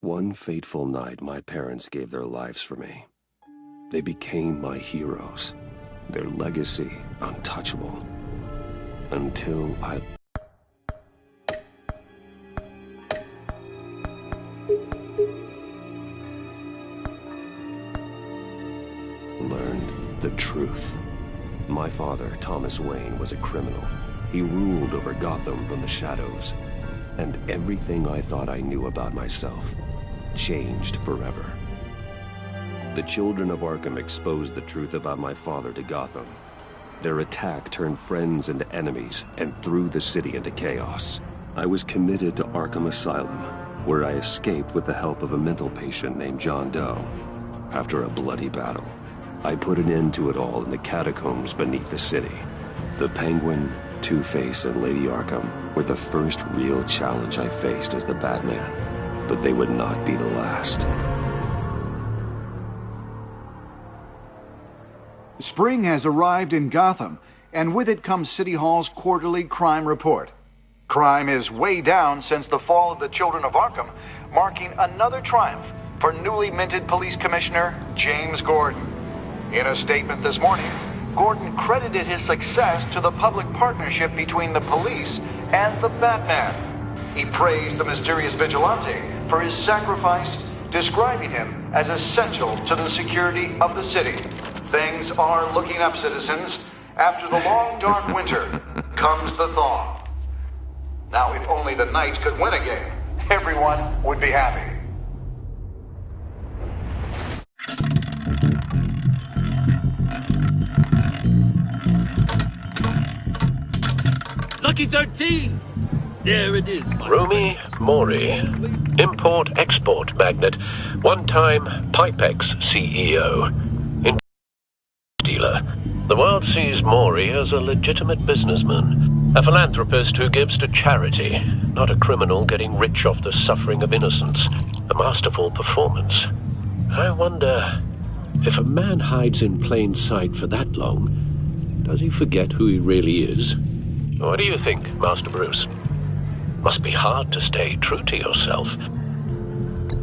One fateful night, my parents gave their lives for me. They became my heroes, their legacy untouchable. Until I learned the truth. My father, Thomas Wayne, was a criminal. He ruled over Gotham from the shadows. And everything I thought I knew about myself changed forever. The children of Arkham exposed the truth about my father to Gotham. Their attack turned friends into enemies and threw the city into chaos. I was committed to Arkham Asylum, where I escaped with the help of a mental patient named John Doe. After a bloody battle, I put an end to it all in the catacombs beneath the city. The Penguin, Two-Face, and Lady Arkham were the first real challenge I faced as the Batman. But they would not be the last. Spring has arrived in Gotham, and with it comes City Hall's quarterly crime report. Crime is way down since the fall of the Children of Arkham, marking another triumph for newly minted Police Commissioner James Gordon. In a statement this morning, Gordon credited his success to the public partnership between the police and the Batman. He praised the mysterious vigilante for his sacrifice, describing him as essential to the security of the city. Things are looking up, citizens. After the long, dark winter comes the thaw. Now, if only the Knights could win a game, everyone would be happy. Lucky 13! There it is, my Rumi friend. Mori, import-export magnate, one-time Pipex CEO, dealer. The world sees Mori as a legitimate businessman, a philanthropist who gives to charity, not a criminal getting rich off the suffering of innocence. A masterful performance. I wonder, if a man hides in plain sight for that long, does he forget who he really is? What do you think, Master Bruce? Must be hard to stay true to yourself.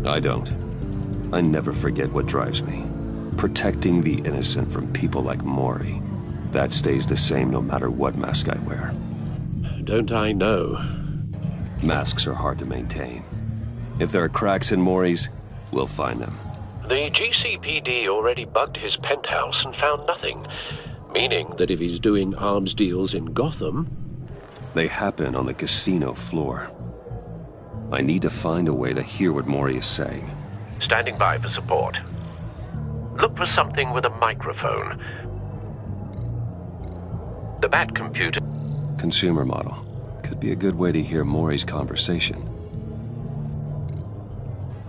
I don't. I never forget what drives me. Protecting the innocent from people like Mori. That stays the same no matter what mask I wear. Don't I know? Masks are hard to maintain. If there are cracks in Mori's, we'll find them. The GCPD already bugged his penthouse and found nothing, meaning that if he's doing arms deals in Gotham... They happen on the casino floor. I need to find a way to hear what Mori is saying. Standing by for support. Look for something with a microphone. The Bat computer... Consumer model. Could be a good way to hear Mori's conversation.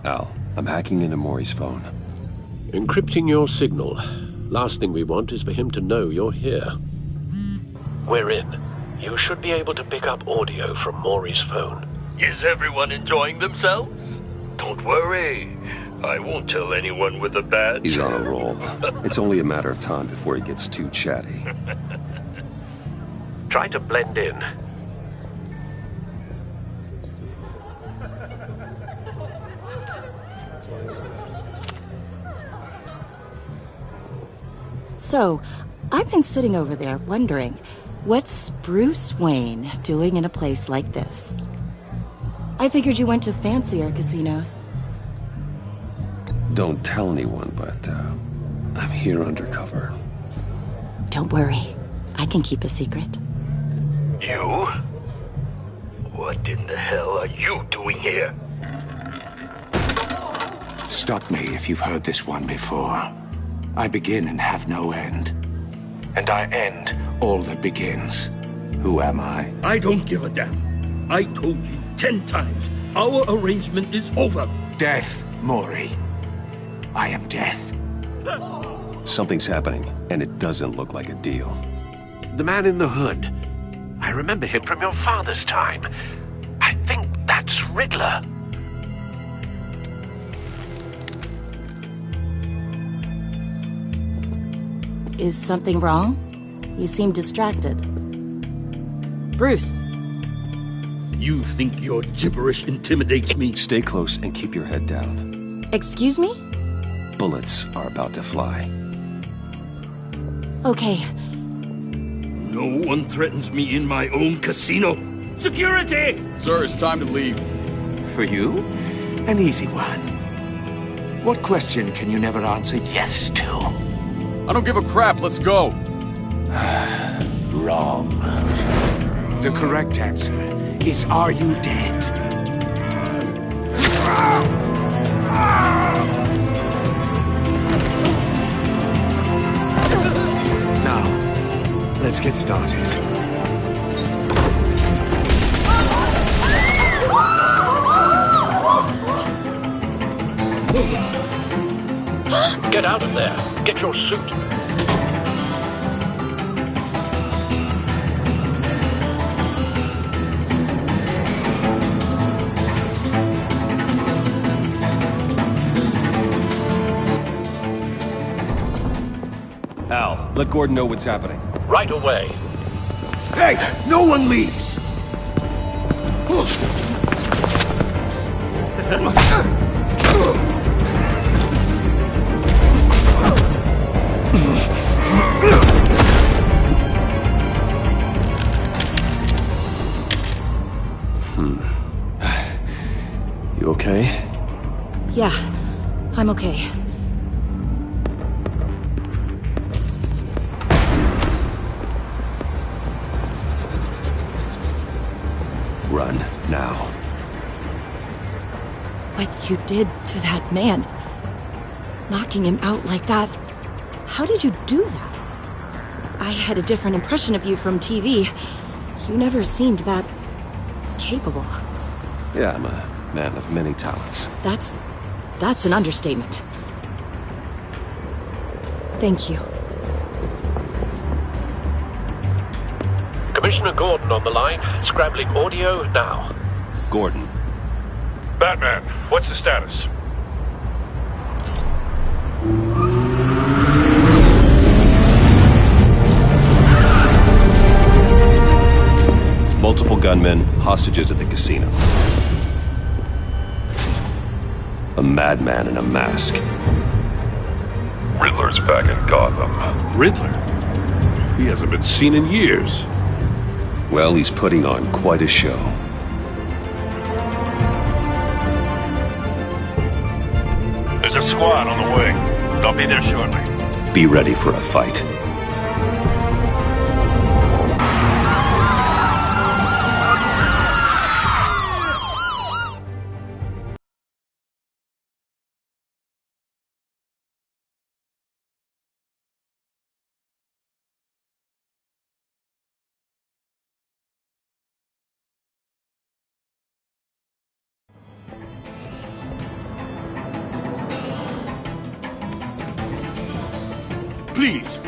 Al, I'm hacking into Mori's phone. Encrypting your signal. Last thing we want is for him to know you're here. We're in. You should be able to pick up audio from Mori's phone. Is everyone enjoying themselves? Don't worry. I won't tell anyone with a badge. He's on a roll. It's only a matter of time before he gets too chatty. Try to blend in. So, I've been sitting over there wondering, what's Bruce Wayne doing in a place like this? I figured you went to fancier casinos. Don't tell anyone, but I'm here undercover. Don't worry, I can keep a secret. You? What in the hell are you doing here? Stop me if you've heard this one before. I begin and have no end. And I end all that begins. Who am I? I don't give a damn. I told you 10 times. Our arrangement is over. Death, Maury. I am death. Something's happening, and it doesn't look like a deal. The man in the hood. I remember him from your father's time. I think that's Riddler. Is something wrong? You seem distracted. Bruce. You think your gibberish intimidates me? Stay close and keep your head down. Excuse me? Bullets are about to fly. Okay. No one threatens me in my own casino. Security! Sir, it's time to leave. For you? An easy one. What question can you never answer yes to? I don't give a crap, let's go. Wrong. The correct answer is, are you dead? Now, let's get started. Get out of there. Get your suit. Al, let Gordon know what's happening. Right away. Hey, no one leaves! You okay? Yeah, I'm okay. Run, now. What you did to that man, knocking him out like that, how did you do that? I had a different impression of you from TV. You never seemed that capable. Yeah, I'm a man of many talents. That's an understatement. Thank you. Commissioner Gordon on the line. Scrambling audio now. Gordon. Batman, what's the status? Multiple gunmen, hostages at the casino. A madman in a mask. Riddler's back in Gotham. Riddler? He hasn't been seen in years. Well, he's putting on quite a show. There's a squad on the way. They'll be there shortly. Be ready for a fight.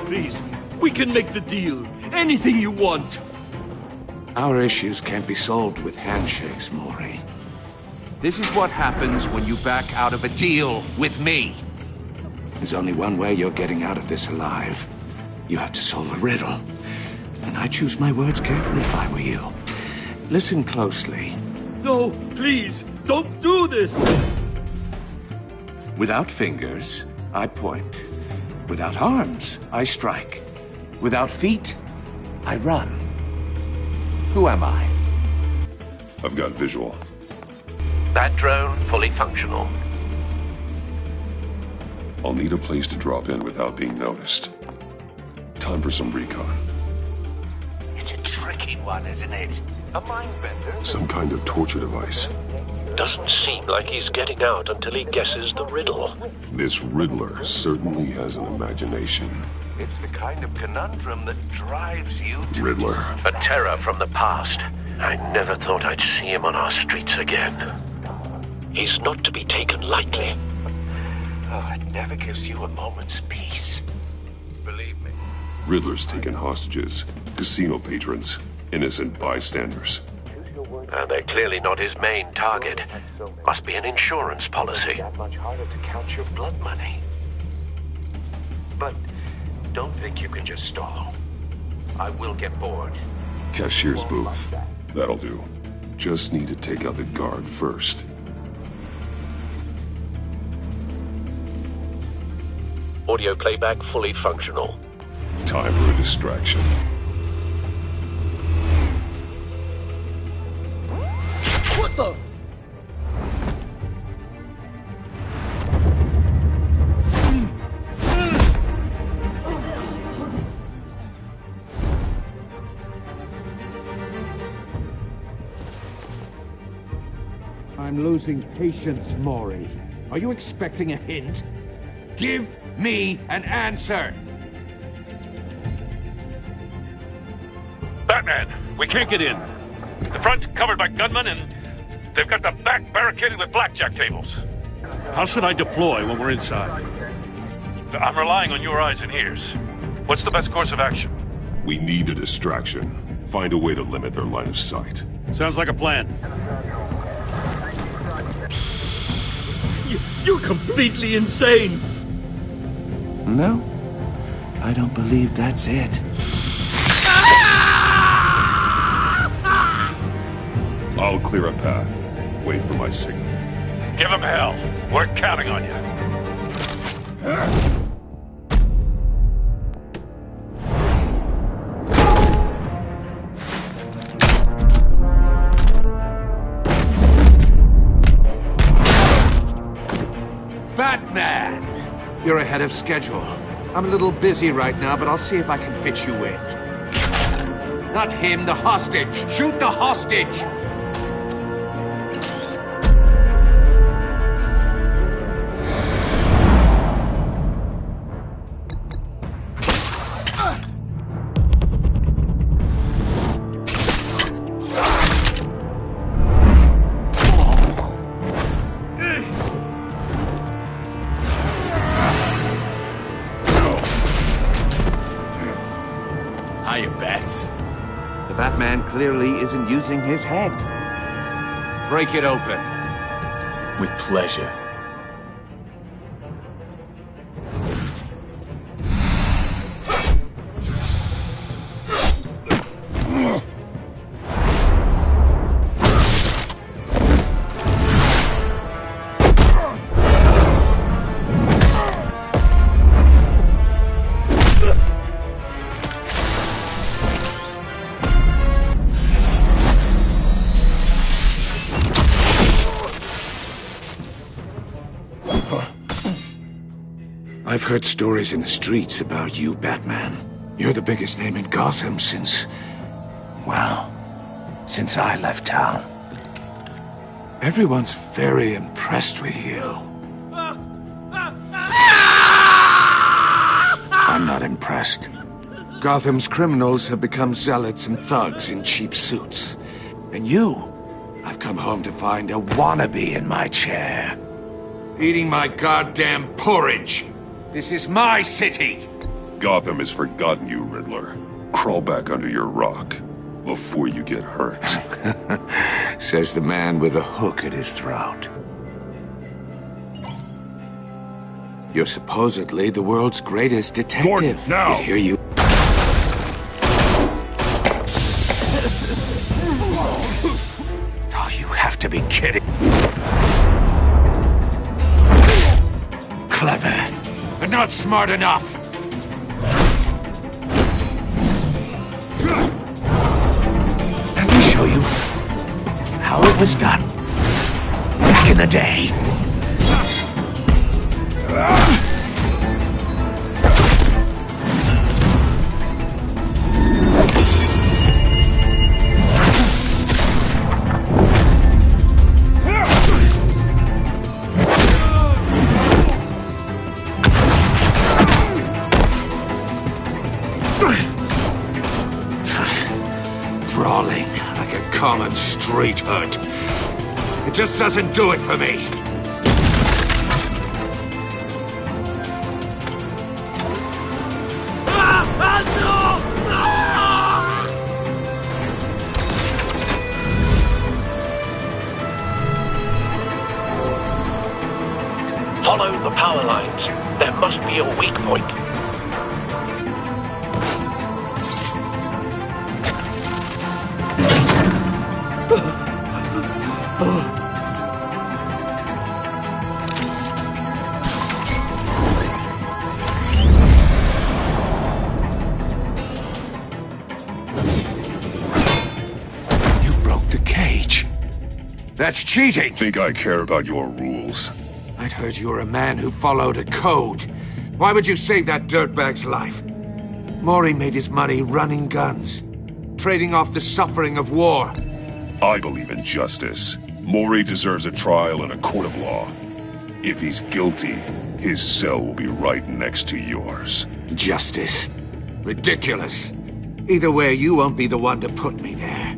Please, we can make the deal. Anything you want. Our issues can't be solved with handshakes, Maury. This is what happens when you back out of a deal with me. There's only one way you're getting out of this alive. You have to solve a riddle. And I choose my words carefully if I were you. Listen closely. No, please, don't do this! Without fingers, I point. Without arms, I strike. Without feet, I run. Who am I? I've got visual. That drone fully functional. I'll need a place to drop in without being noticed. Time for some recon. It's a tricky one, isn't it? A mind bender? Some kind of torture device. Doesn't seem like he's getting out until he guesses the riddle. This Riddler certainly has an imagination. It's the kind of conundrum that drives you to... Riddler. A terror from the past. I never thought I'd see him on our streets again. He's not to be taken lightly. Oh, it never gives you a moment's peace. Believe me. Riddler's taken hostages, casino patrons, innocent bystanders. And they're clearly not his main target. Must be an insurance policy. That much harder to count your blood money. But don't think you can just stall. I will get bored. Cashier's booth. That'll do. Just need to take out the guard first. Audio playback fully functional. Time for a distraction. What the? I'm losing patience, Maury. Are you expecting a hint? Give me an answer! Batman, we can't get in. The front's covered by gunmen, and they've got the back barricaded with blackjack tables. How should I deploy when we're inside? I'm relying on your eyes and ears. What's the best course of action? We need a distraction. Find a way to limit their line of sight. Sounds like a plan. You're completely insane! No, I don't believe that's it. I'll clear a path. Wait for my signal. Give him hell. We're counting on you. Batman! You're ahead of schedule. I'm a little busy right now, but I'll see if I can fit you in. Not him, the hostage! Shoot the hostage! Hiya, Bats. The Batman clearly isn't using his head. Break it open. With pleasure. I've heard stories in the streets about you, Batman. You're the biggest name in Gotham since... well, since I left town. Everyone's very impressed with you. I'm not impressed. Gotham's criminals have become zealots and thugs in cheap suits. And you, I've come home to find a wannabe in my chair. Eating my goddamn porridge. This is my city! Gotham has forgotten you, Riddler. Crawl back under your rock before you get hurt. Says the man with a hook at his throat. You're supposedly the world's greatest detective. Gordon, now! Yet here you... Oh, you have to be kidding. Clever, but not smart enough. show you how it was done back in the day. Brawling like a common street hood. It just doesn't do it for me. Follow the power lines. There must be a weak point. You broke the cage. That's cheating! Think I care about your rules? I'd heard you were a man who followed a code. Why would you save that dirtbag's life? Mori made his money running guns, trading off the suffering of war. I believe in justice. Mori deserves a trial in a court of law. If he's guilty, his cell will be right next to yours. Justice? Ridiculous. Either way, you won't be the one to put me there.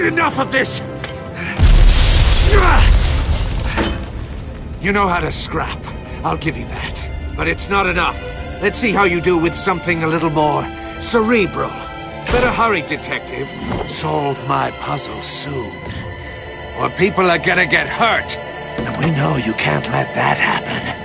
Enough of this! You know how to scrap. I'll give you that. But it's not enough. Let's see how you do with something a little more cerebral. Better hurry, detective. Solve my puzzle soon. Or people are gonna get hurt. And we know you can't let that happen.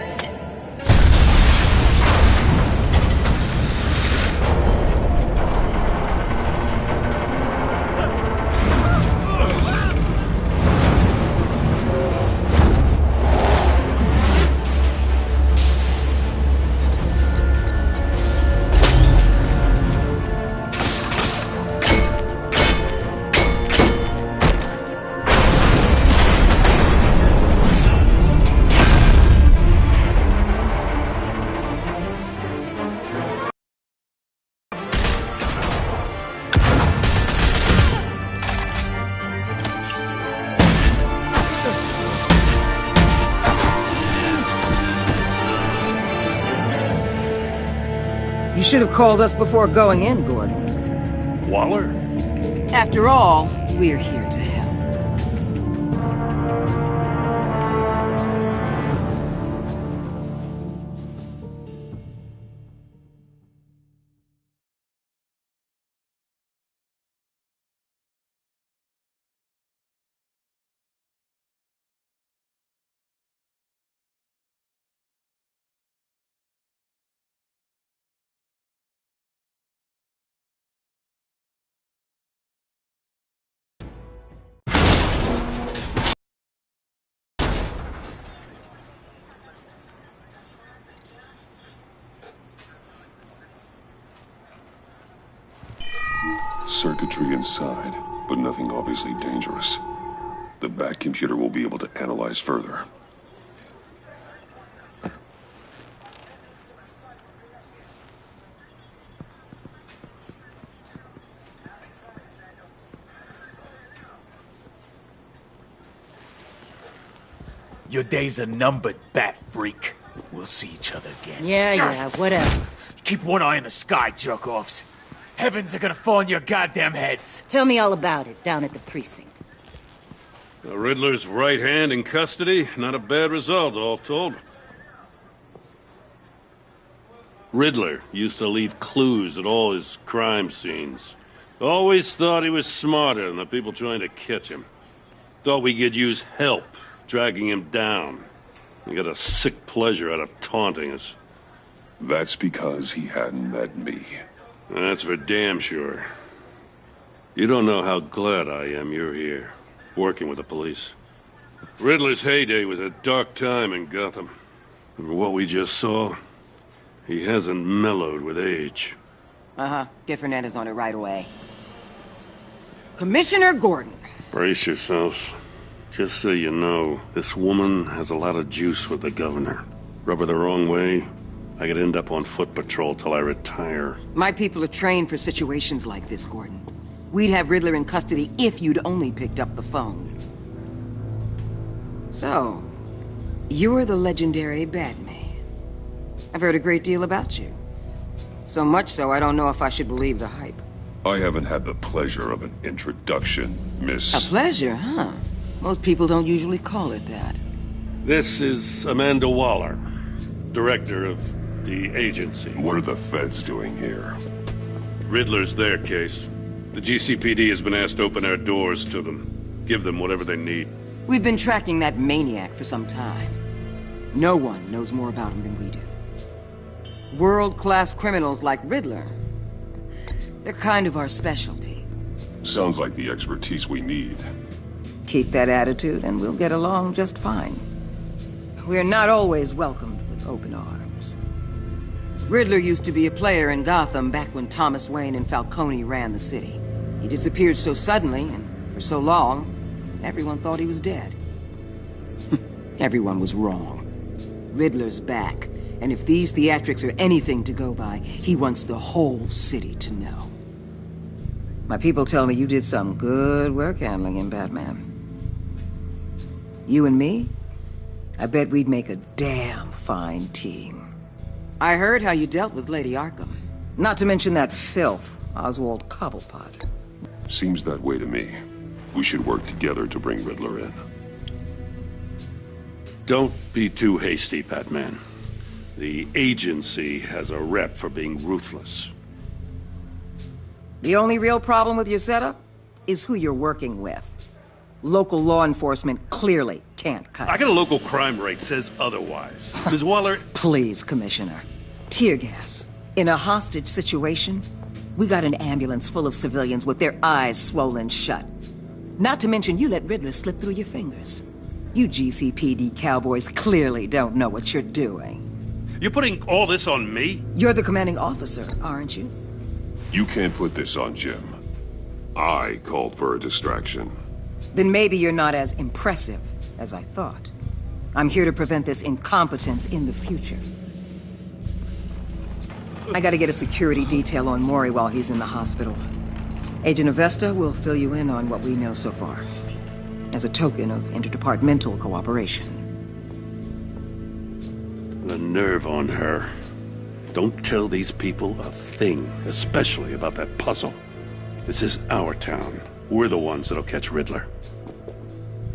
You should have called us before going in, Gordon. Waller? After all, we're here to help. Circuitry inside, but nothing obviously dangerous. The back computer will be able to analyze further. Your days are numbered, bat freak. We'll see each other again. Yeah, whatever. Keep one eye in the sky, jerk-offs. Heavens are gonna fall on your goddamn heads. Tell me all about it down at the precinct. The Riddler's right hand in custody. Not a bad result, all told. Riddler used to leave clues at all his crime scenes. Always thought he was smarter than the people trying to catch him. Thought we could use help dragging him down. He got a sick pleasure out of taunting us. That's because he hadn't met me. That's for damn sure. You don't know how glad I am you're here, working with the police. Riddler's heyday was a dark time in Gotham. For what we just saw, he hasn't mellowed with age. Uh-huh. Get Fernandez on it right away. Commissioner Gordon. Brace yourselves. Just so you know, this woman has a lot of juice with the governor. Rub her the wrong way, I could end up on foot patrol till I retire. My people are trained for situations like this, Gordon. We'd have Riddler in custody if you'd only picked up the phone. So, you're the legendary Batman. I've heard a great deal about you. So much so, I don't know if I should believe the hype. I haven't had the pleasure of an introduction, Miss... A pleasure, huh? Most people don't usually call it that. This is Amanda Waller, director of the agency. What are the feds doing here? Riddler's their case. The GCPD has been asked to open our doors to them. Give them whatever they need. We've been tracking that maniac for some time. No one knows more about him than we do. World-class criminals like Riddler. They're kind of our specialty. Sounds like the expertise we need. Keep that attitude and we'll get along just fine. We're not always welcomed with open arms. Riddler used to be a player in Gotham back when Thomas Wayne and Falcone ran the city. He disappeared so suddenly and for so long, everyone thought he was dead. Everyone was wrong. Riddler's back, and if these theatrics are anything to go by, he wants the whole city to know. My people tell me you did some good work handling him, Batman. You and me? I bet we'd make a damn fine team. I heard how you dealt with Lady Arkham. Not to mention that filth, Oswald Cobblepot. Seems that way to me. We should work together to bring Riddler in. Don't be too hasty, Batman. The agency has a rep for being ruthless. The only real problem with your setup is who you're working with. Local law enforcement clearly can't cut it. I got a local crime rate says otherwise. Ms. Waller... Please, Commissioner. Tear gas. In a hostage situation, we got an ambulance full of civilians with their eyes swollen shut. Not to mention you let Riddler slip through your fingers. You GCPD cowboys clearly don't know what you're doing. You're putting all this on me? You're the commanding officer, aren't you? You can't put this on Jim. I called for a distraction. Then maybe you're not as impressive as I thought. I'm here to prevent this incompetence in the future. I gotta get a security detail on Maury while he's in the hospital. Agent Avesta will fill you in on what we know so far, as a token of interdepartmental cooperation. The nerve on her. Don't tell these people a thing, especially about that puzzle. This is our town. We're the ones that'll catch Riddler.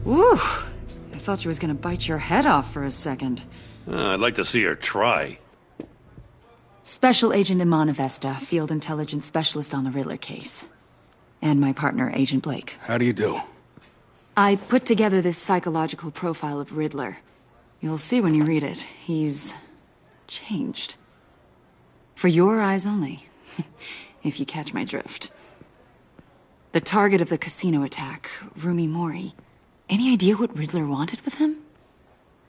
Ooh, I thought she was gonna bite your head off for a second. I'd like to see her try. Special Agent Imma Avesta, Field Intelligence Specialist on the Riddler case. And my partner, Agent Blake. How do you do? I put together this psychological profile of Riddler. You'll see when you read it. He's... changed. For your eyes only, if you catch my drift. The target of the casino attack, Rumi Mori. Any idea what Riddler wanted with him?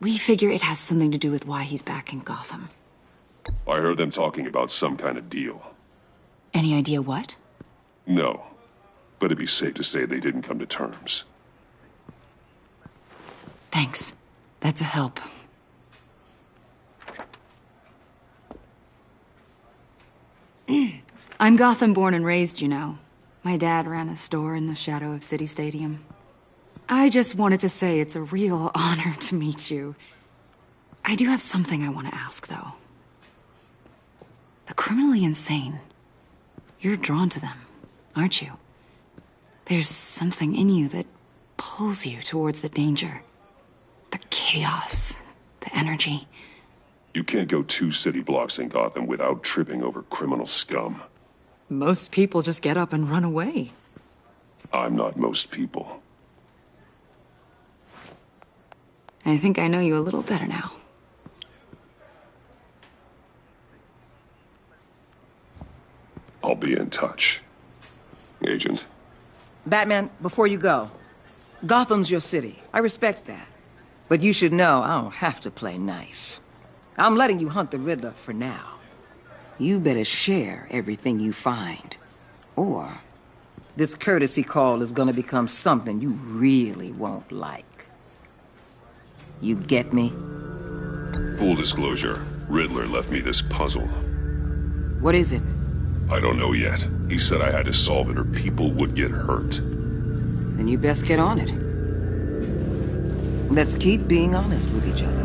We figure it has something to do with why he's back in Gotham. I heard them talking about some kind of deal. Any idea what? No, but it'd be safe to say they didn't come to terms. Thanks. That's a help. I'm Gotham born and raised, you know. My dad ran a store in the shadow of City Stadium. I just wanted to say it's a real honor to meet you. I do have something I want to ask, though. The criminally insane. You're drawn to them, aren't you? There's something in you that pulls you towards the danger. The chaos, the energy. You can't go 2 city blocks in Gotham without tripping over criminal scum. Most people just get up and run away. I'm not most people. I think I know you a little better now. I'll be in touch. Agent. Batman, before you go, Gotham's your city. I respect that. But you should know I don't have to play nice. I'm letting you hunt the Riddler for now. You better share everything you find. Or this courtesy call is gonna become something you really won't like. You get me? Full disclosure, Riddler left me this puzzle. What is it? I don't know yet. He said I had to solve it or people would get hurt. Then you best get on it. Let's keep being honest with each other.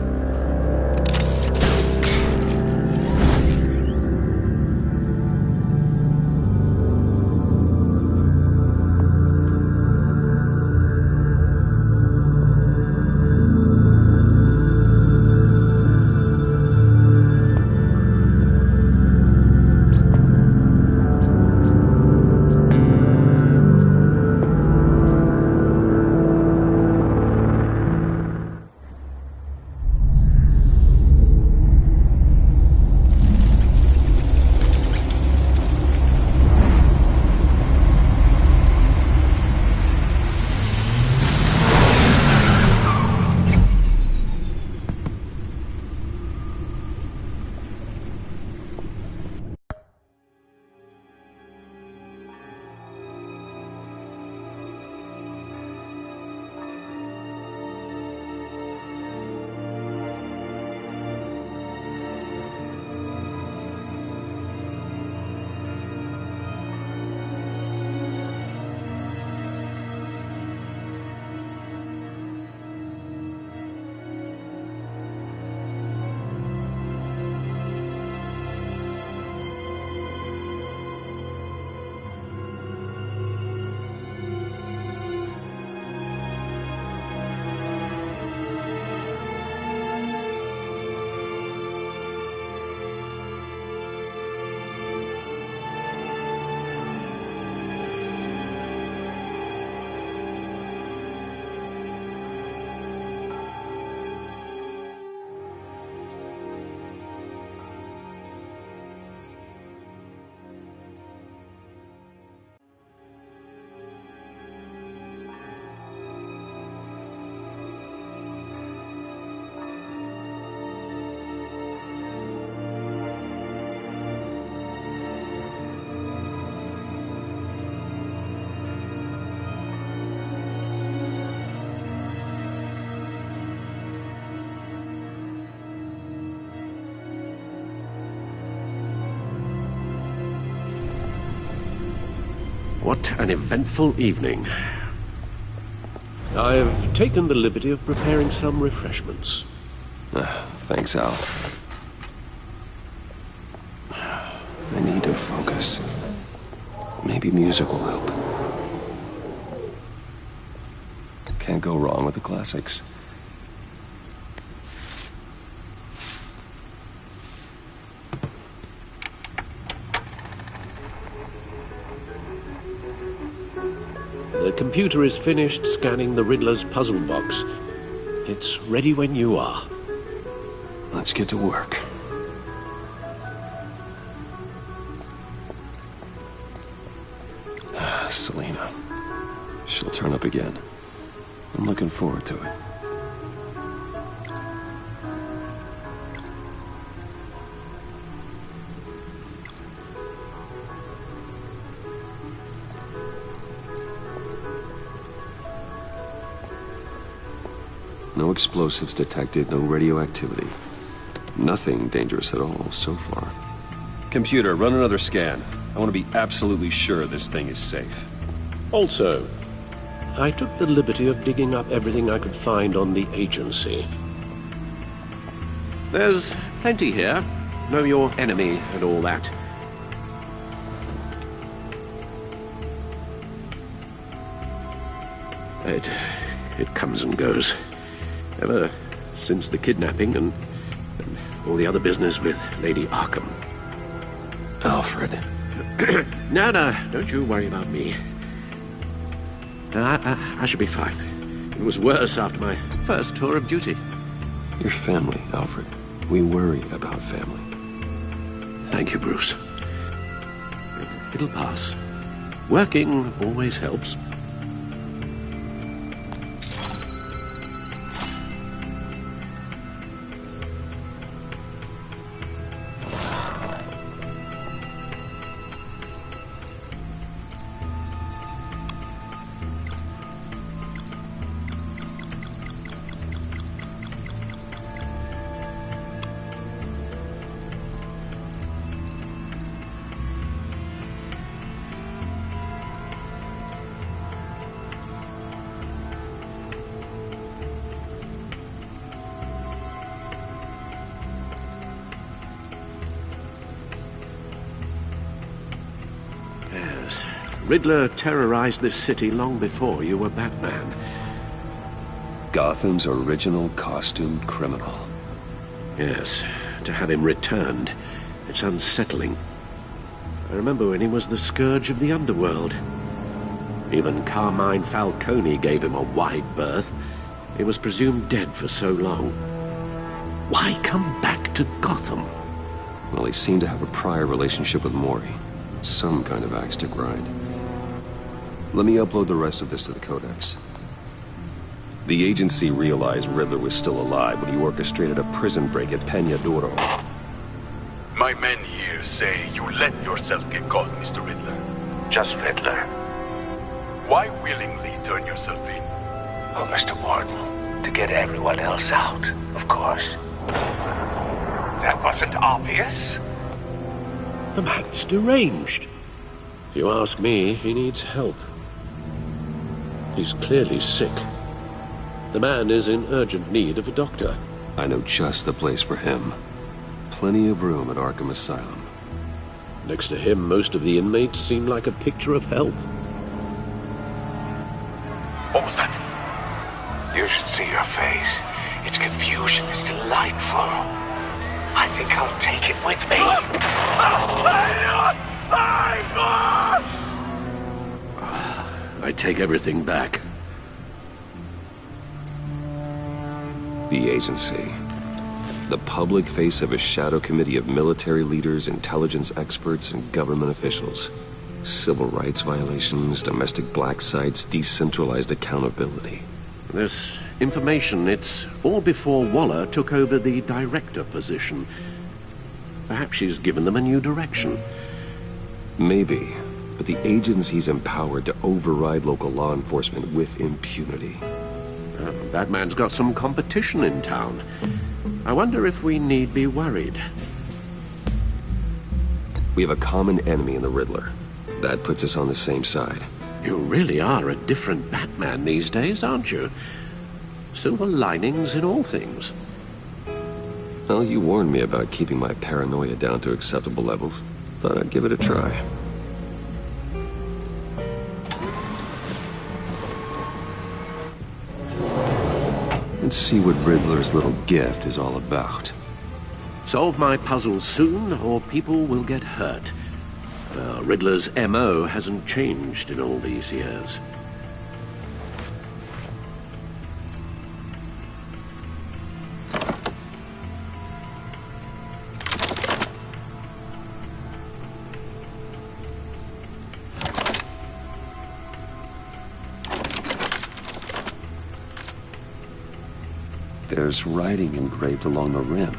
What an eventful evening. I've taken the liberty of preparing some refreshments. Thanks, Al. I need to focus. Maybe music will help. Can't go wrong with the classics. The computer is finished scanning the Riddler's puzzle box. It's ready when you are. Let's get to work. Selena. She'll turn up again. I'm looking forward to it. No explosives detected, no radioactivity. Nothing dangerous at all so far. Computer, run another scan. I want to be absolutely sure this thing is safe. Also, I took the liberty of digging up everything I could find on the agency. There's plenty here. Know your enemy and all that. it comes and goes. Ever since the kidnapping and all the other business with Lady Arkham. Alfred. No, don't you worry about me. I should be fine. It was worse after my first tour of duty. Your family, Alfred. We worry about family. Thank you, Bruce. It'll pass. Working always helps. Riddler terrorized this city long before you were Batman. Gotham's original costumed criminal. Yes, to have him returned, it's unsettling. I remember when he was the scourge of the underworld. Even Carmine Falcone gave him a wide berth. He was presumed dead for so long. Why come back to Gotham? Well, he seemed to have a prior relationship with Mori. Some kind of axe to grind. Let me upload the rest of this to the Codex. The agency realized Riddler was still alive when he orchestrated a prison break at Peña Duro. My men here say you let yourself get caught, Mr. Riddler. Just Riddler. Why willingly turn yourself in? Oh, Mr. Warden, to get everyone else out, of course. That wasn't obvious. The man's deranged. If you ask me, he needs help. He's clearly sick. The man is in urgent need of a doctor. I know just the place for him. Plenty of room at Arkham Asylum. Next to him, most of the inmates seem like a picture of health. What was that? You should see your face. Its confusion is delightful. I think I'll take it with me. I take everything back. The agency. The public face of a shadow committee of military leaders, intelligence experts, and government officials. Civil rights violations, domestic black sites, decentralized accountability. This information, it's all before Waller took over the director position. Perhaps she's given them a new direction. Maybe, but the agency's empowered to override local law enforcement with impunity. Batman's got some competition in town. I wonder if we need be worried. We have a common enemy in the Riddler. That puts us on the same side. You really are a different Batman these days, aren't you? Silver linings in all things. Well, you warned me about keeping my paranoia down to acceptable levels. Thought I'd give it a try. Let's see what Riddler's little gift is all about. Solve my puzzles soon, or people will get hurt. Riddler's MO hasn't changed in all these years. There's writing engraved along the rim.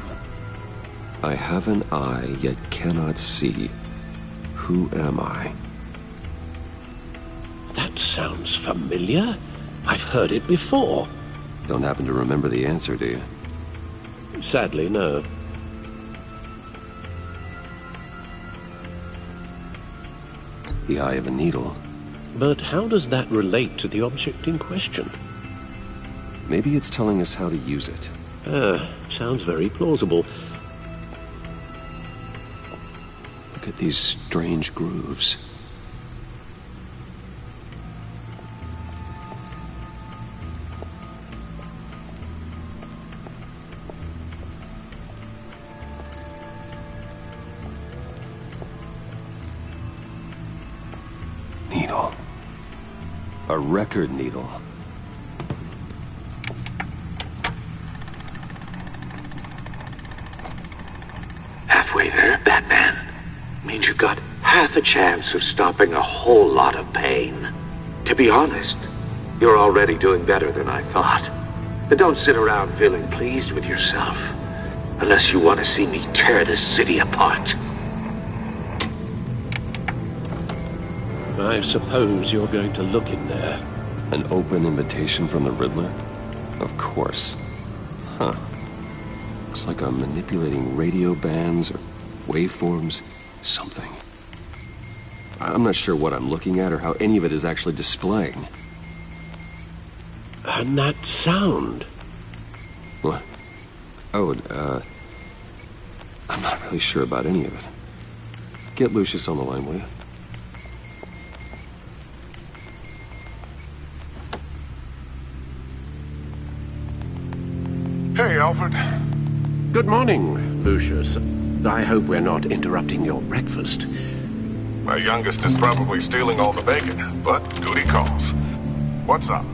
I have an eye, yet cannot see. Who am I? That sounds familiar. I've heard it before. Don't happen to remember the answer, do you? Sadly, no. The eye of a needle. But how does that relate to the object in question? Maybe it's telling us how to use it. Sounds very plausible. Look at these strange grooves. needle. A record needle. Halfway there, Batman. Means you've got half a chance of stopping a whole lot of pain. To be honest, you're already doing better than I thought. But don't sit around feeling pleased with yourself. Unless you want to see me tear this city apart. I suppose you're going to look in there. An open invitation from the Riddler? Of course. Huh. Looks like I'm manipulating radio bands or waveforms, something. I'm not sure what I'm looking at or how any of it is actually displaying. And that sound? What? Oh, I'm not really sure about any of it. Get Lucius on the line, will you? Hey, Alfred. Good morning, Lucius. I hope we're not interrupting your breakfast. My youngest is probably stealing all the bacon, but duty calls. What's up?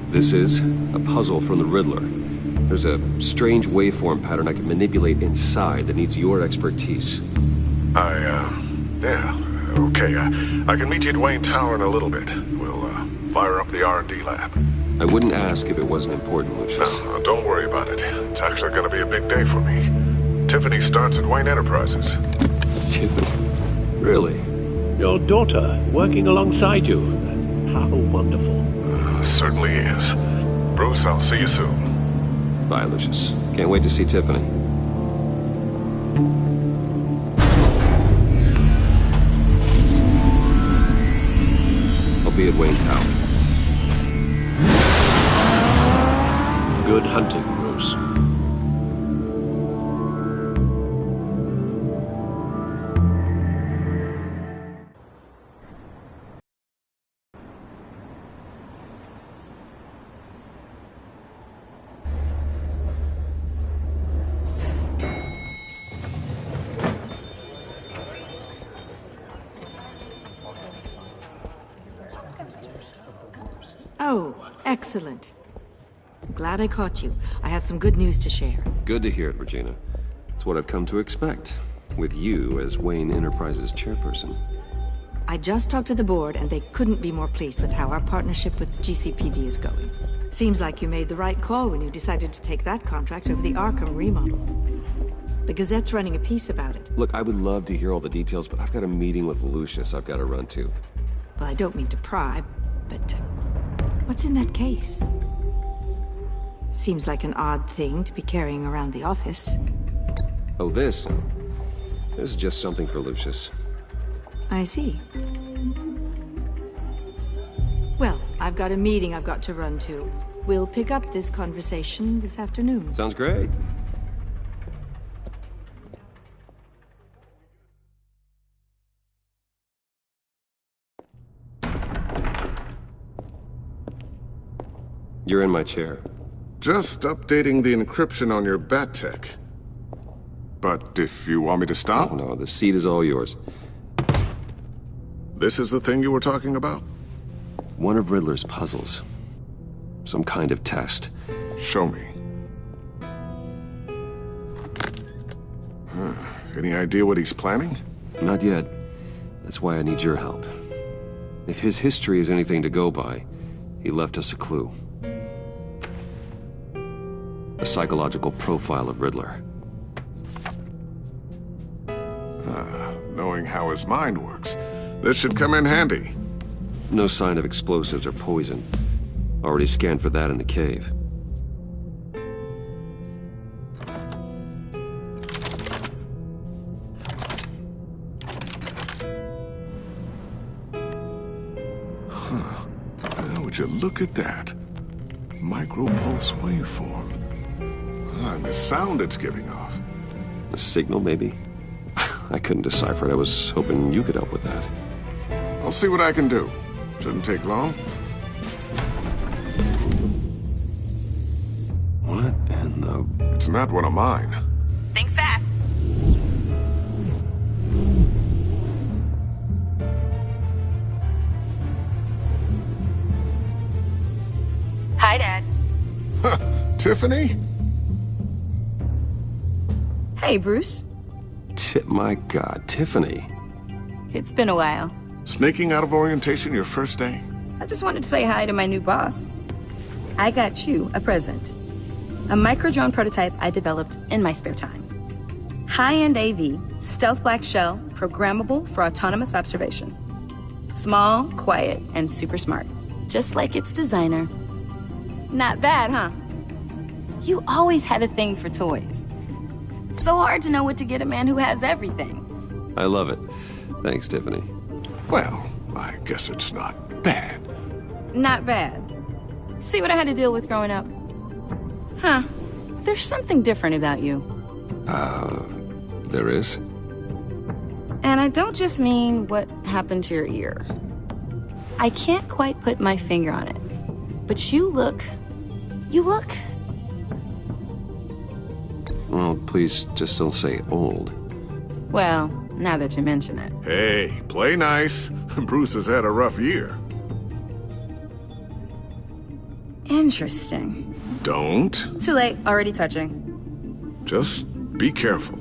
This is a puzzle from the Riddler. There's a strange waveform pattern I can manipulate inside that needs your expertise. Yeah, okay. I can meet you at Wayne Tower in a little bit. We'll, fire up the R&D lab. I wouldn't ask if it wasn't important, Lucius. No, don't worry about it. It's actually gonna be a big day for me. Tiffany starts at Wayne Enterprises. Tiffany? Really? Your daughter, working alongside you. How wonderful. Certainly is. Bruce, I'll see you soon. Bye, Lucius. Can't wait to see Tiffany. I'll be at Wayne Tower. Good hunting, Bruce. Oh, excellent. Glad I caught you. I have some good news to share. Good to hear it, Regina. It's what I've come to expect, with you as Wayne Enterprises chairperson. I just talked to the board, and they couldn't be more pleased with how our partnership with GCPD is going. Seems like you made the right call when you decided to take that contract over the Arkham remodel. The Gazette's running a piece about it. Look, I would love to hear all the details, but I've got a meeting with Lucius I've got to run to. Well, I don't mean to pry, but what's in that case? Seems like an odd thing to be carrying around the office. Oh, this is just something for Lucius. I see. Well, I've got a meeting I've got to run to. We'll pick up this conversation this afternoon. Sounds great. You're in my chair. Just updating the encryption on your bat tech. But if you want me to stop? Oh, no, the seat is all yours. This is the thing you were talking about? One of Riddler's puzzles. Some kind of test. Show me. Any idea what he's planning? Not yet. That's why I need your help. If his history is anything to go by, he left us a clue. A psychological profile of Riddler. Knowing how his mind works, this should come in handy. No sign of explosives or poison. Already scanned for that in the cave. Would you look at that? Micropulse waveform. And the sound it's giving off. A signal, maybe? I couldn't decipher it. I was hoping you could help with that. I'll see what I can do. Shouldn't take long. What in the... It's not one of mine. Think fast. Hi, Dad. Tiffany? Hey, Bruce. My God, Tiffany. It's been a while. Sneaking out of orientation your first day? I just wanted to say hi to my new boss. I got you a present. A micro-drone prototype I developed in my spare time. High-end AV, stealth black shell, programmable for autonomous observation. Small, quiet, and super smart. Just like its designer. Not bad, huh? You always had a thing for toys. It's so hard to know what to get a man who has everything. I love it. Thanks, Tiffany. Well, I guess it's not bad. Not bad. See what I had to deal with growing up? Huh. There's something different about you. There is? And I don't just mean what happened to your ear. I can't quite put my finger on it. But you look... Well, please just don't say old. Well, now that you mention it. Hey, play nice. Bruce has had a rough year. Interesting. Don't. Too late, already touching. Just be careful.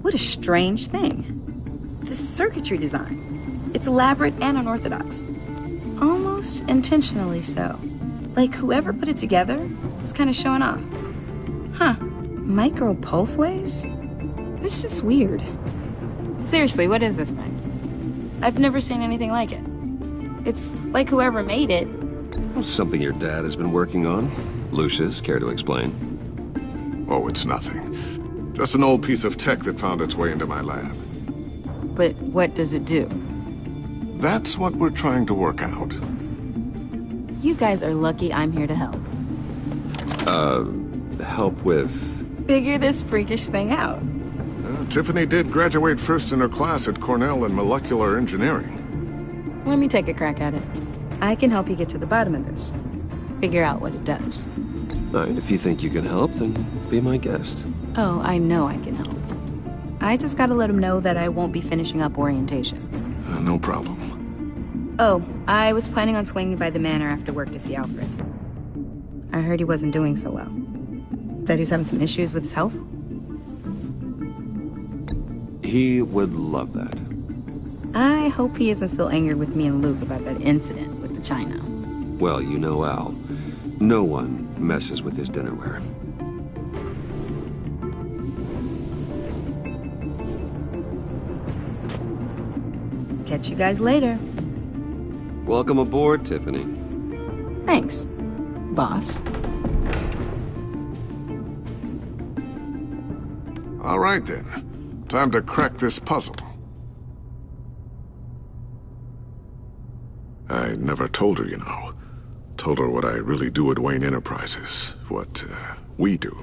What a strange thing. The circuitry design. It's elaborate and unorthodox. Almost intentionally so. Like whoever put it together was kind of showing off. Huh. Micro pulse waves? It's just weird. Seriously, what is this thing? I've never seen anything like it. It's like whoever made it. Something your dad has been working on. Lucius, care to explain? Oh, it's nothing. Just an old piece of tech that found its way into my lab. But what does it do? That's what we're trying to work out. You guys are lucky I'm here to help. Help with... Figure this freakish thing out. Tiffany did graduate first in her class at Cornell in molecular engineering. Let me take a crack at it. I can help you get to the bottom of this. Figure out what it does. All right, if you think you can help, then be my guest. Oh, I know I can help. I just gotta let him know that I won't be finishing up orientation. No problem. Oh, I was planning on swinging by the manor after work to see Alfred. I heard he wasn't doing so well. That he was having some issues with his health? He would love that. I hope he isn't still angered with me and Luke about that incident with the china. Well, you know Al. No one messes with his dinnerware. Catch you guys later. Welcome aboard, Tiffany. Thanks, boss. All right, then. Time to crack this puzzle. I never told her, you know. Told her what I really do at Wayne Enterprises. What, we do.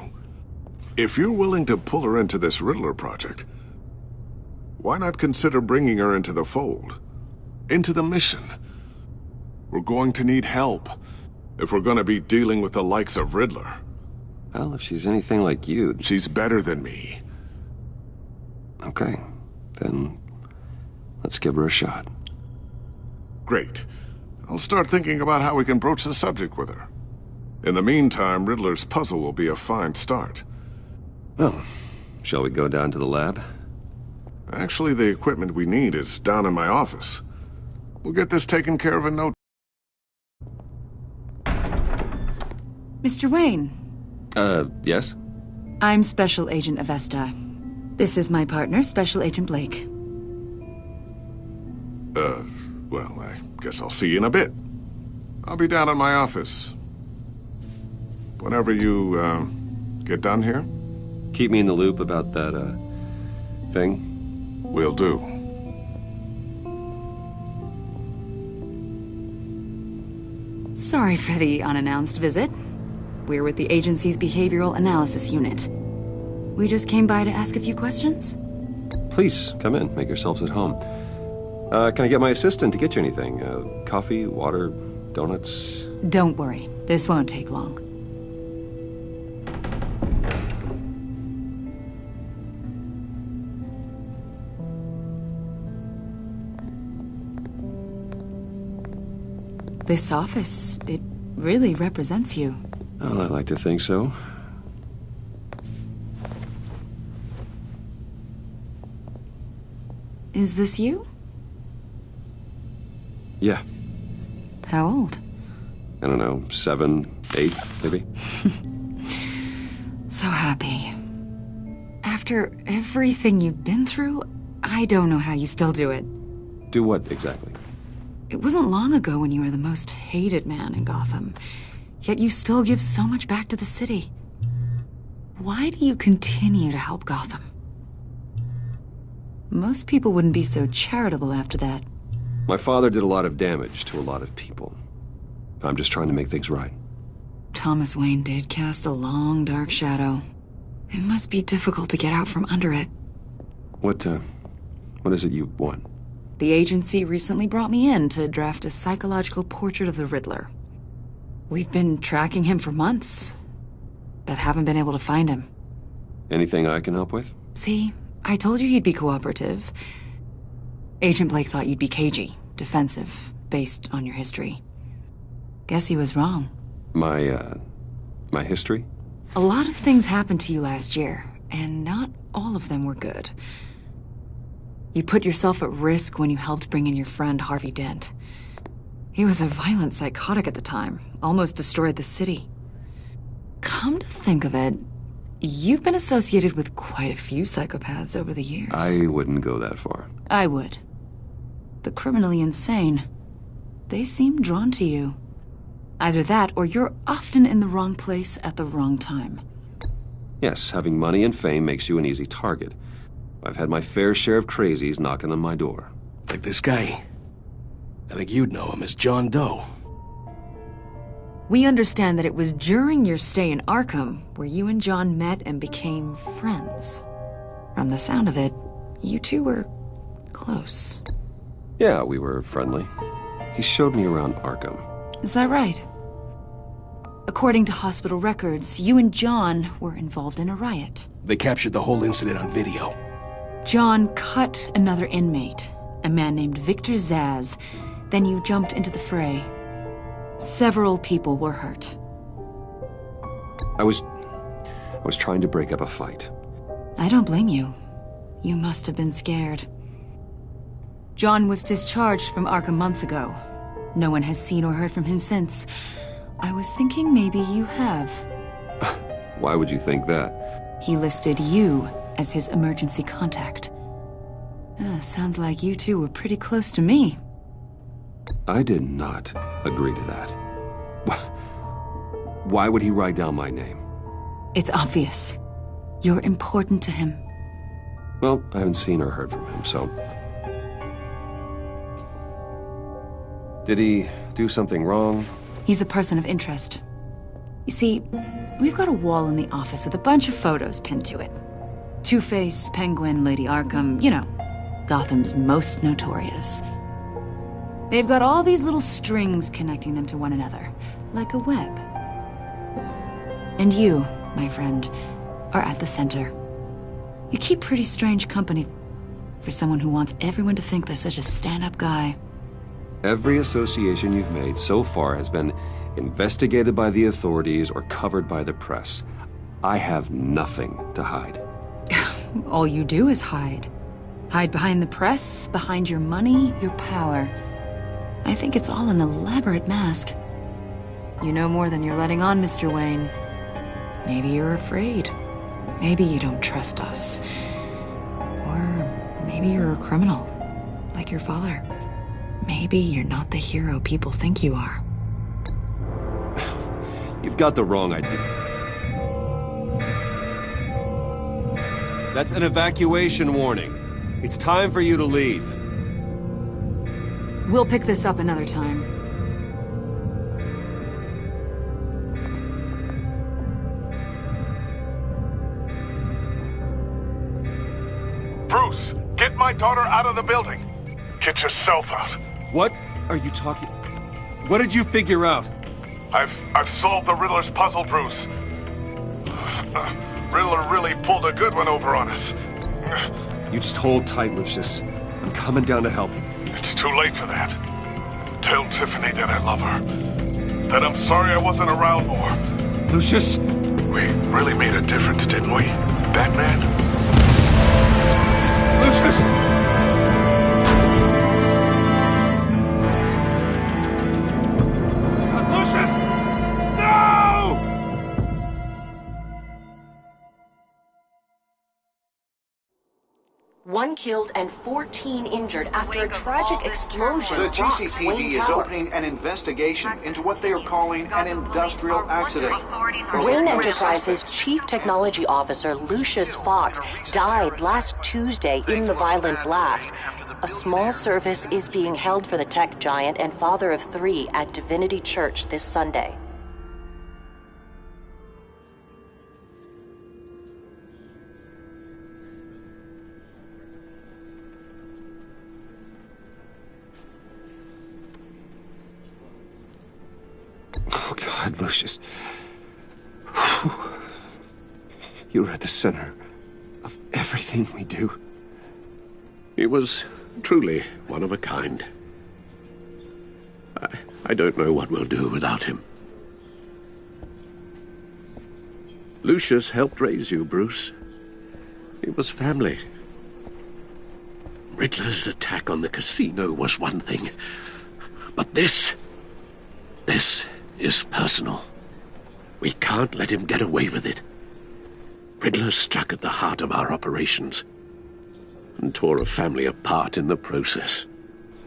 If you're willing to pull her into this Riddler project, why not consider bringing her into the fold? Into the mission? We're going to need help if we're going to be dealing with the likes of Riddler. Well, if she's anything like you... She's better than me. Okay, then let's give her a shot. Great. I'll start thinking about how we can broach the subject with her. In the meantime, Riddler's puzzle will be a fine start. Well, shall we go down to the lab? Actually, the equipment we need is down in my office. We'll get this taken care of in no... Mr. Wayne. Yes? I'm Special Agent Avesta. This is my partner, Special Agent Blake. Well, I guess I'll see you in a bit. I'll be down in my office. Whenever you, get done here? Keep me in the loop about that, thing? Will do. Sorry for the unannounced visit. We're with the agency's behavioral analysis unit. We just came by to ask a few questions. Please, come in. Make yourselves at home. Can I get my assistant to get you anything? Coffee, water, donuts? Don't worry. This won't take long. This office, it really represents you. Well, I like to think so. Is this you? Yeah. How old? I don't know, 7, 8, maybe? So happy. After everything you've been through, I don't know how you still do it. Do what, exactly? It wasn't long ago when you were the most hated man in Gotham, yet you still give so much back to the city. Why do you continue to help Gotham? Most people wouldn't be so charitable after that. My father did a lot of damage to a lot of people. I'm just trying to make things right. Thomas Wayne did cast a long, dark shadow. It must be difficult to get out from under it. What is it you want? The agency recently brought me in to draft a psychological portrait of the Riddler. We've been tracking him for months, but haven't been able to find him. Anything I can help with? See, I told you he'd be cooperative. Agent Blake thought you'd be cagey, defensive, based on your history. Guess he was wrong. My history? A lot of things happened to you last year, and not all of them were good. You put yourself at risk when you helped bring in your friend Harvey Dent. He was a violent psychotic at the time, almost destroyed the city. Come to think of it, you've been associated with quite a few psychopaths over the years. I wouldn't go that far. I would. The criminally insane. They seem drawn to you. Either that, or you're often in the wrong place at the wrong time. Yes, having money and fame makes you an easy target. I've had my fair share of crazies knocking on my door. Like this guy. I think you'd know him as John Doe. We understand that it was during your stay in Arkham where you and John met and became friends. From the sound of it, you two were close. Yeah, we were friendly. He showed me around Arkham. Is that right? According to hospital records, you and John were involved in a riot. They captured the whole incident on video. John cut another inmate, a man named Victor Zsasz. Then you jumped into the fray. Several people were hurt. I was trying to break up a fight. I don't blame you. You must have been scared. John was discharged from Arkham months ago. No one has seen or heard from him since. I was thinking maybe you have. Why would you think that? He listed you as his emergency contact. Sounds like you two were pretty close to me. I did not agree to that. Why would he write down my name? It's obvious. You're important to him. Well, I haven't seen or heard from him, so... Did he do something wrong? He's a person of interest. You see, we've got a wall in the office with a bunch of photos pinned to it. Two-Face, Penguin, Lady Arkham, you know, Gotham's most notorious. They've got all these little strings connecting them to one another, like a web. And you, my friend, are at the center. You keep pretty strange company for someone who wants everyone to think they're such a stand-up guy. Every association you've made so far has been investigated by the authorities or covered by the press. I have nothing to hide. All you do is hide. Hide behind the press, behind your money, your power. I think it's all an elaborate mask. You know more than you're letting on, Mr. Wayne. Maybe you're afraid. Maybe you don't trust us. Or maybe you're a criminal, like your father. Maybe you're not the hero people think you are. You've got the wrong idea. That's an evacuation warning. It's time for you to leave. We'll pick this up another time. Bruce, get my daughter out of the building. Get yourself out. What are you talking... What did you figure out? I've solved the Riddler's puzzle, Bruce. Riddler really pulled a good one over on us. You just hold tight, Lucius. I'm coming down to help. It's too late for that. Tell Tiffany that I love her. Then I'm sorry I wasn't around more. Lucius? We really made a difference, didn't we, Batman? Lucius! Lucius! No! One killed and 14 injured after a tragic explosion. The rocks GCPD Wayne is Tower. opening an investigation into what they are calling an industrial accident. Wayne Enterprises' Chief Technology Officer Lucius Fox died last Tuesday in the violent blast. A small service is being held for the tech giant and father of 3 at Divinity Church this Sunday. Oh, God, Lucius. You're at the center of everything we do. He was truly one of a kind. I don't know what we'll do without him. Lucius helped raise you, Bruce. It was family. Riddler's attack on the casino was one thing, but this is personal. We can't let him get away with it. Riddler struck at the heart of our operations and tore a family apart in the process.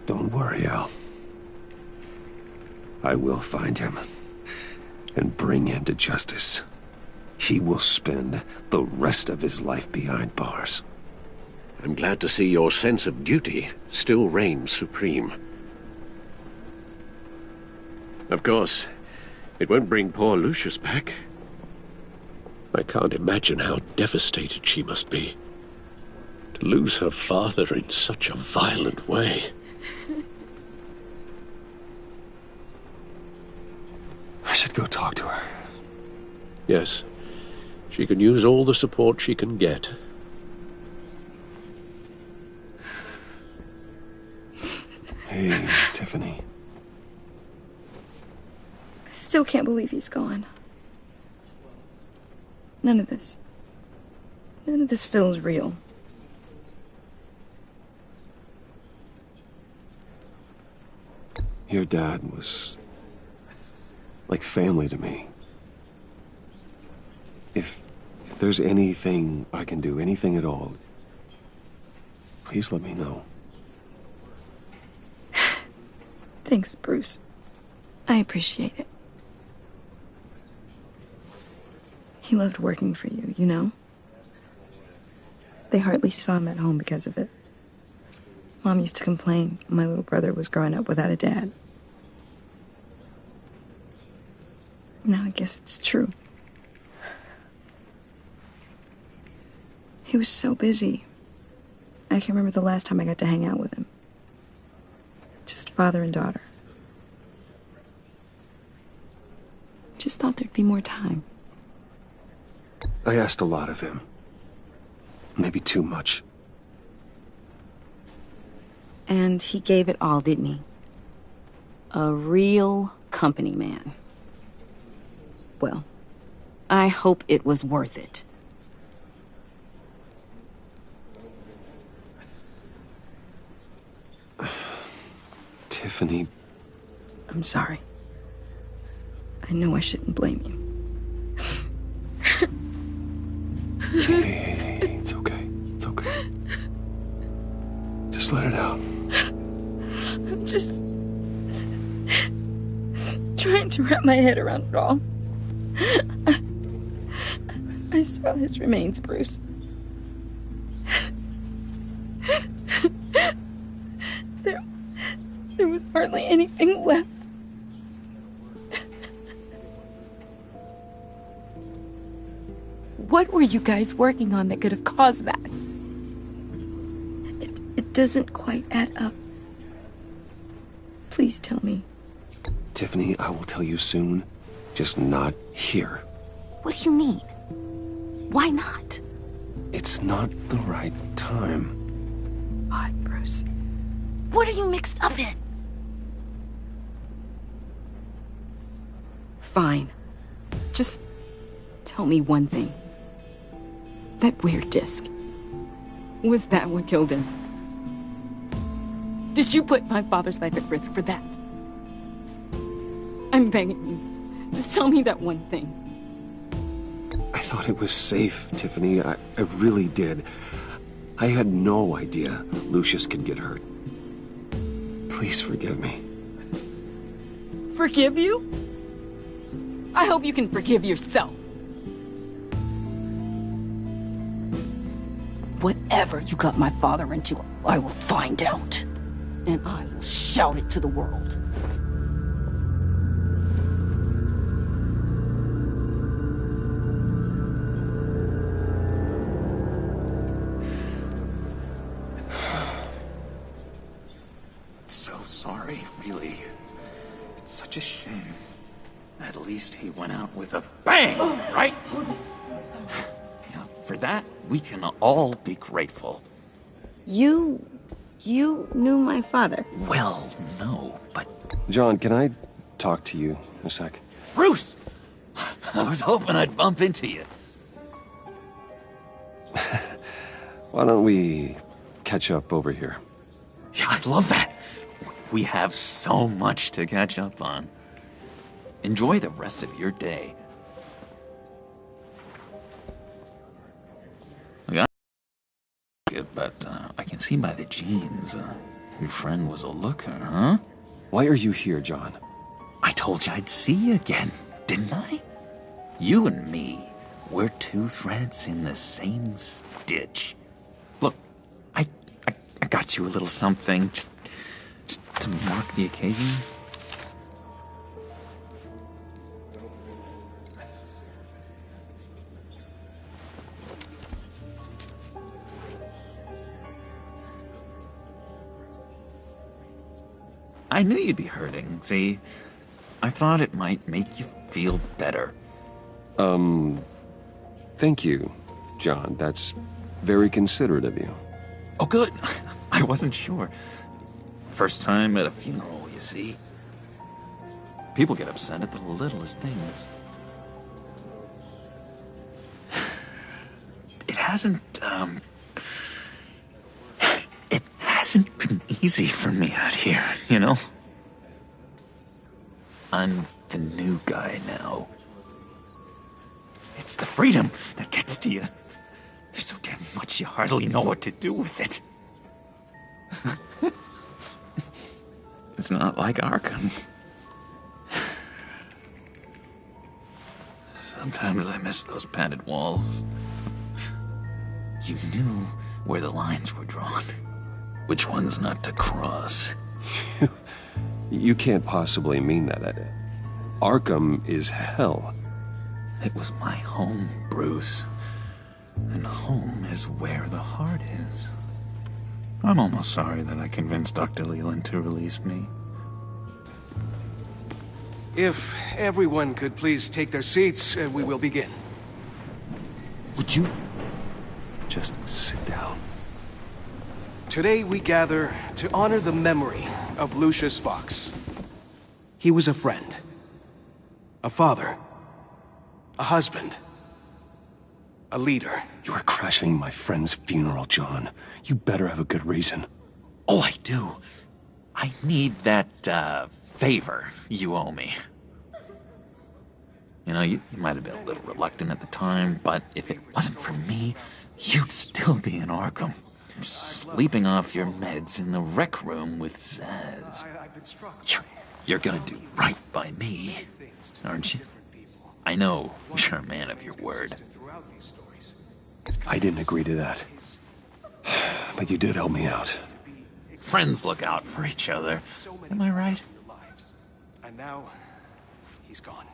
Don't worry, Al. I will find him and bring him to justice. He will spend the rest of his life behind bars. I'm glad to see your sense of duty still reigns supreme. Of course, it won't bring poor Lucius back. I can't imagine how devastated she must be to lose her father in such a violent way. I should go talk to her. Yes, she can use all the support she can get. Hey, Tiffany. I still can't believe he's gone. None of this feels real. Your dad was like family to me. If there's anything I can do, anything at all, please let me know. Thanks, Bruce. I appreciate it. He loved working for you, you know? They hardly saw him at home because of it. Mom used to complain my little brother was growing up without a dad. Now I guess it's true. He was so busy. I can't remember the last time I got to hang out with him. Just father and daughter. Just thought there'd be more time. I asked a lot of him. Maybe too much. And he gave it all, didn't he? A real company man. Well, I hope it was worth it. Tiffany. I'm sorry. I know I shouldn't blame you. Hey, it's okay. It's okay. Just let it out. I'm just trying to wrap my head around it all. I saw his remains, Bruce. There was hardly anything left. What were you guys working on that could have caused that? It doesn't quite add up. Please tell me. Tiffany, I will tell you soon. Just not here. What do you mean? Why not? It's not the right time. Why, Bruce? What are you mixed up in? Fine. Just tell me one thing. That weird disc. Was that what killed him? Did you put my father's life at risk for that? I'm begging you. Just tell me that one thing. I thought it was safe, Tiffany. I really did. I had no idea Lucius could get hurt. Please forgive me. Forgive you? I hope you can forgive yourself. Whatever you got my father into, I will find out. And I will shout it to the world. So sorry, really. It's such a shame. At least he went out with a bang, right? Yeah, for that, we can all be grateful. You knew my father? Well, no, but... John, can I talk to you a sec? Bruce! I was hoping I'd bump into you. Why don't we catch up over here? Yeah, I'd love that. We have so much to catch up on. Enjoy the rest of your day. But I can see by the jeans, your friend was a looker, huh? Why are you here, John? I told you I'd see you again, didn't I? You and me, we're two threads in the same stitch. Look, I got you a little something, just to mark the occasion. I knew you'd be hurting, see? I thought it might make you feel better. Thank you, John. That's very considerate of you. Oh, good. I wasn't sure. First time at a funeral, you see? People get upset at the littlest things. It hasn't been easy for me out here, you know? I'm the new guy now. It's the freedom that gets to you. There's so damn much you hardly know what to do with it. It's not like Arkham. Sometimes I miss those padded walls. You knew where the lines were drawn. Which ones not to cross. You can't possibly mean that. Arkham is hell. It was my home, Bruce. And home is where the heart is. I'm almost sorry that I convinced Dr. Leland to release me. If everyone could please take their seats, we will begin. Would you just sit down? Today we gather to honor the memory of Lucius Fox. He was a friend, a father, a husband, a leader. You are crashing my friend's funeral, John. You better have a good reason. Oh, I do. I need that, favor you owe me. You know, you might have been a little reluctant at the time, but if it wasn't for me, you'd still be in Arkham. Sleeping off your meds in the rec room with Zaz. You're gonna do right by me, aren't you? I know you're a man of your word. I didn't agree to that. But you did help me out. Friends look out for each other. Am I right? And now, he's gone.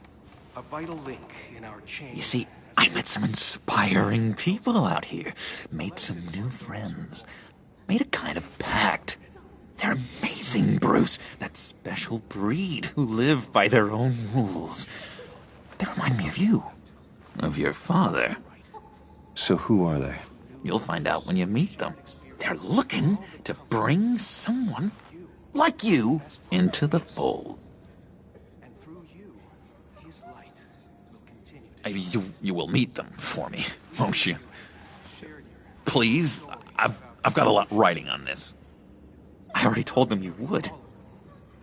A vital link in our chain. You see, I met some inspiring people out here. Made some new friends. Made a kind of pact. They're amazing, Bruce. That special breed who live by their own rules. They remind me of you. Of your father. So who are they? You'll find out when you meet them. They're looking to bring someone like you into the fold. You will meet them for me, won't you? Please? I've got a lot riding on this. I already told them you would.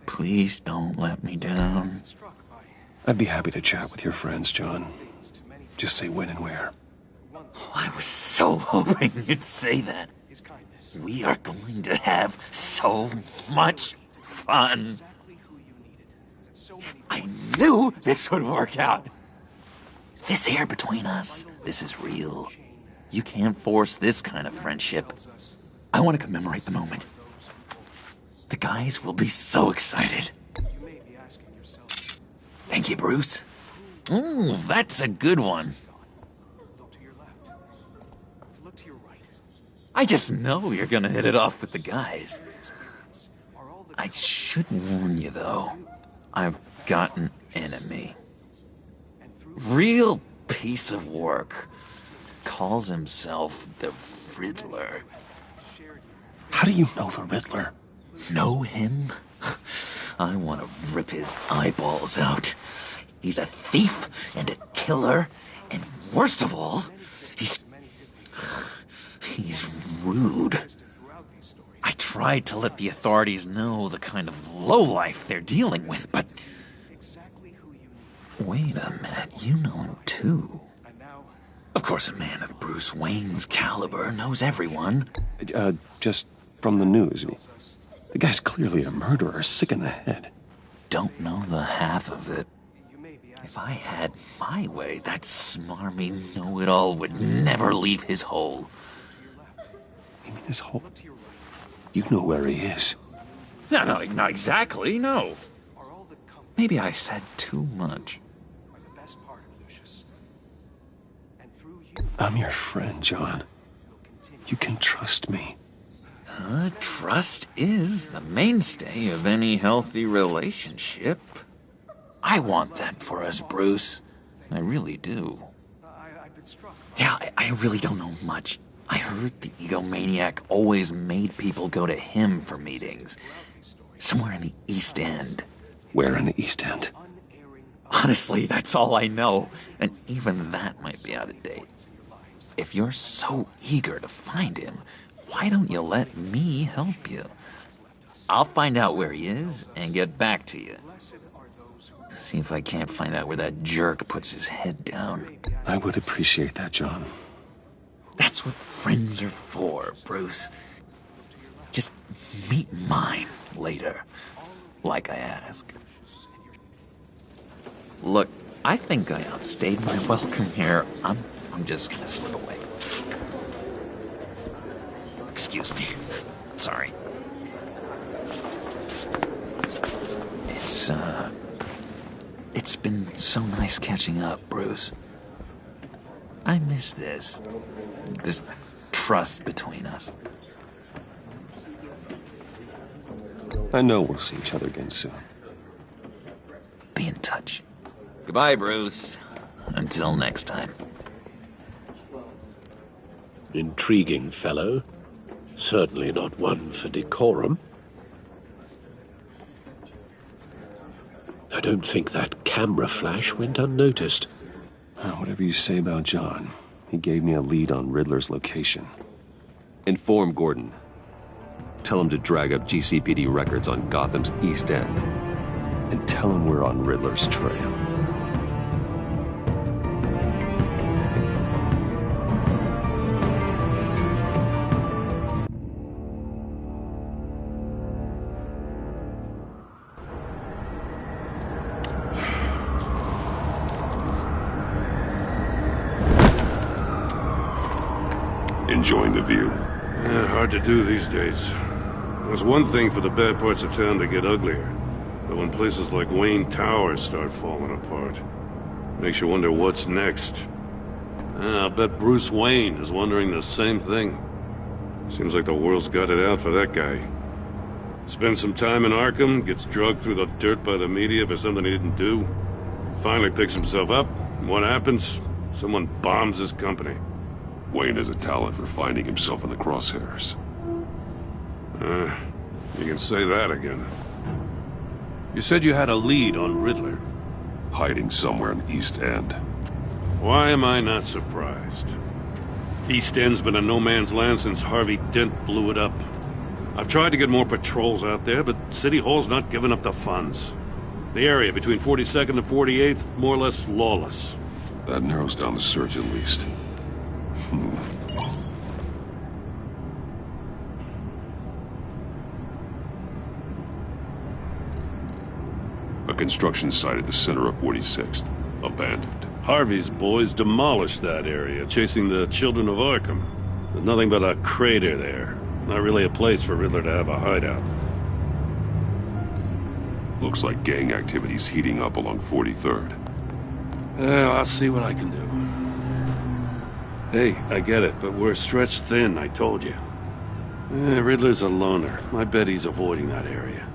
Please don't let me down. I'd be happy to chat with your friends, John. Just say when and where. I was so hoping you'd say that. We are going to have so much fun. I knew this would work out. This air between us, this is real. You can't force this kind of friendship. I want to commemorate the moment. The guys will be so excited. Thank you, Bruce. Ooh, that's a good one. I just know you're gonna hit it off with the guys. I should warn you, though. I've got an enemy. Real piece of work. Calls himself the Riddler. How do you know the Riddler? Know him? I want to rip his eyeballs out. He's a thief and a killer, and worst of all, he's rude. I tried to let the authorities know the kind of lowlife they're dealing with, but... Wait a minute, you know him too. Of course, a man of Bruce Wayne's caliber knows everyone. Just from the news. The guy's clearly a murderer, sick in the head. Don't know the half of it. If I had my way, that smarmy know-it-all would never leave his hole. You mean his hole? You know where he is. No, not exactly, no. Maybe I said too much. I'm your friend, John. You can trust me. Trust is the mainstay of any healthy relationship. I want that for us, Bruce. I really do. Yeah, I really don't know much. I heard the egomaniac always made people go to him for meetings. Somewhere in the East End. Where in the East End? Honestly, that's all I know. And even that might be out of date. If you're so eager to find him, why don't you let me help you? I'll find out where he is and get back to you. See if I can't find out where that jerk puts his head down. I would appreciate that, John. That's what friends are for, Bruce. Just meet mine later, like I ask. Look, I think I outstayed my welcome here. I'm just gonna slip away. Excuse me. Sorry. It's been so nice catching up, Bruce. I miss this trust between us. I know we'll see each other again soon. Be in touch. Goodbye, Bruce. Until next time. Intriguing fellow. Certainly not one for decorum. I don't think that camera flash went unnoticed. Whatever you say about John, he gave me a lead on Riddler's location. Inform Gordon. Tell him to drag up GCPD records on Gotham's East End. And tell him we're on Riddler's trail. Enjoying the view? Yeah, hard to do these days. There's one thing for the bad parts of town to get uglier. But when places like Wayne Towers start falling apart, makes you wonder what's next. I'll bet Bruce Wayne is wondering the same thing. Seems like the world's got it out for that guy. Spends some time in Arkham, gets dragged through the dirt by the media for something he didn't do. Finally picks himself up, and what happens? Someone bombs his company. Wayne has a talent for finding himself in the crosshairs. You can say that again. You said you had a lead on Riddler. Hiding somewhere in East End. Why am I not surprised? East End's been a no-man's land since Harvey Dent blew it up. I've tried to get more patrols out there, but City Hall's not giving up the funds. The area between 42nd and 48th, more or less lawless. That narrows down the search at least. A construction site at the center of 46th. Abandoned. Harvey's boys demolished that area, chasing the children of Arkham. There's nothing but a crater there. Not really a place for Riddler to have a hideout. Looks like gang activity's heating up along 43rd. I'll see what I can do. Hey, I get it, but we're stretched thin, I told you. Riddler's a loner. I bet he's avoiding that area.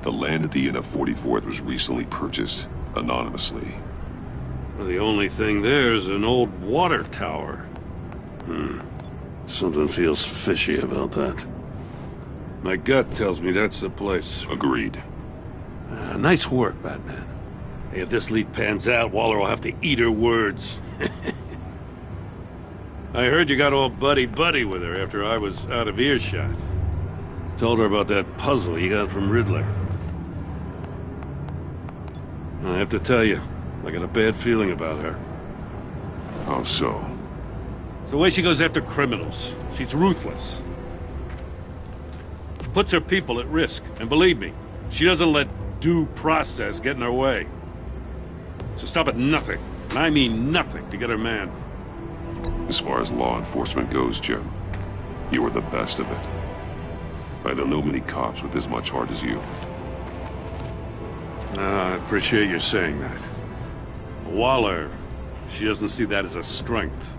The land at the end of 44th was recently purchased, anonymously. Well, the only thing there is an old water tower. Something feels fishy about that. My gut tells me that's the place. Agreed. Nice work, Batman. Hey, if this lead pans out, Waller will have to eat her words. I heard you got all buddy-buddy with her after I was out of earshot. Told her about that puzzle you got from Riddler. I have to tell you, I got a bad feeling about her. How so? It's the way she goes after criminals. She's ruthless. Puts her people at risk, and believe me, she doesn't let due process get in her way. She'll stop at nothing, and I mean nothing, to get her man. As far as law enforcement goes, Jim, you are the best of it. I don't know many cops with as much heart as you. I appreciate you saying that. Waller, she doesn't see that as a strength.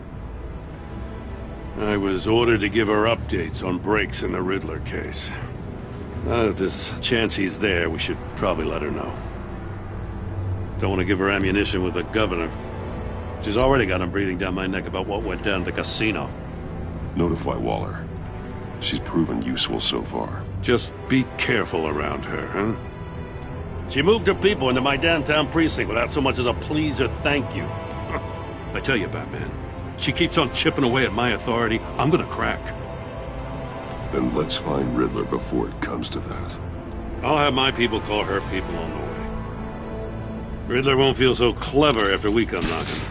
I was ordered to give her updates on breaks in the Riddler case. Now that there's a chance he's there, we should probably let her know. Don't want to give her ammunition with the governor. She's already got him breathing down my neck about what went down at the casino. Notify Waller. She's proven useful so far. Just be careful around her, huh? She moved her people into my downtown precinct without so much as a please or thank you. I tell you, Batman, she keeps on chipping away at my authority, I'm gonna crack. Then let's find Riddler before it comes to that. I'll have my people call her people on the way. Riddler won't feel so clever after we come knocking.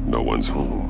No one's home.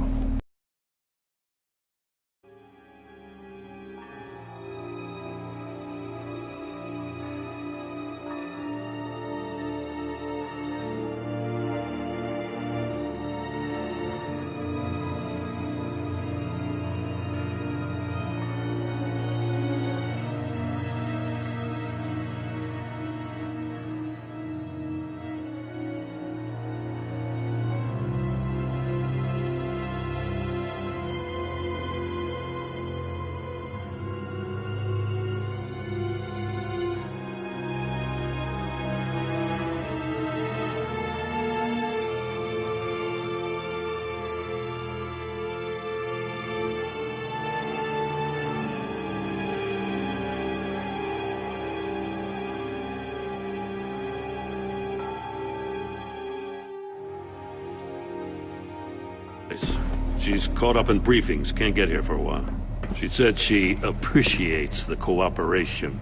She's caught up in briefings, can't get here for a while. She said she appreciates the cooperation.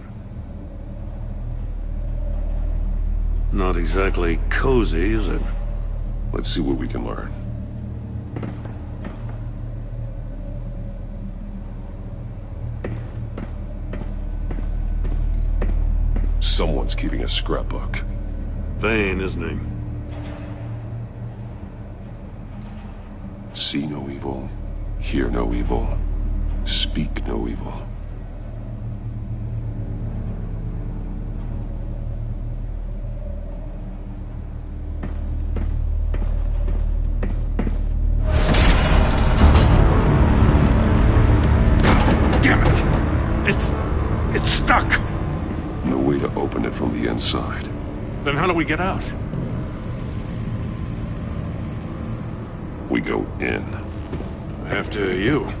Not exactly cozy, is it? Let's see what we can learn. Someone's keeping a scrapbook. Vane, isn't he? See no evil, hear no evil, speak no evil. stuck! No way to open it from the inside. Then how do we get out? We go in. After you.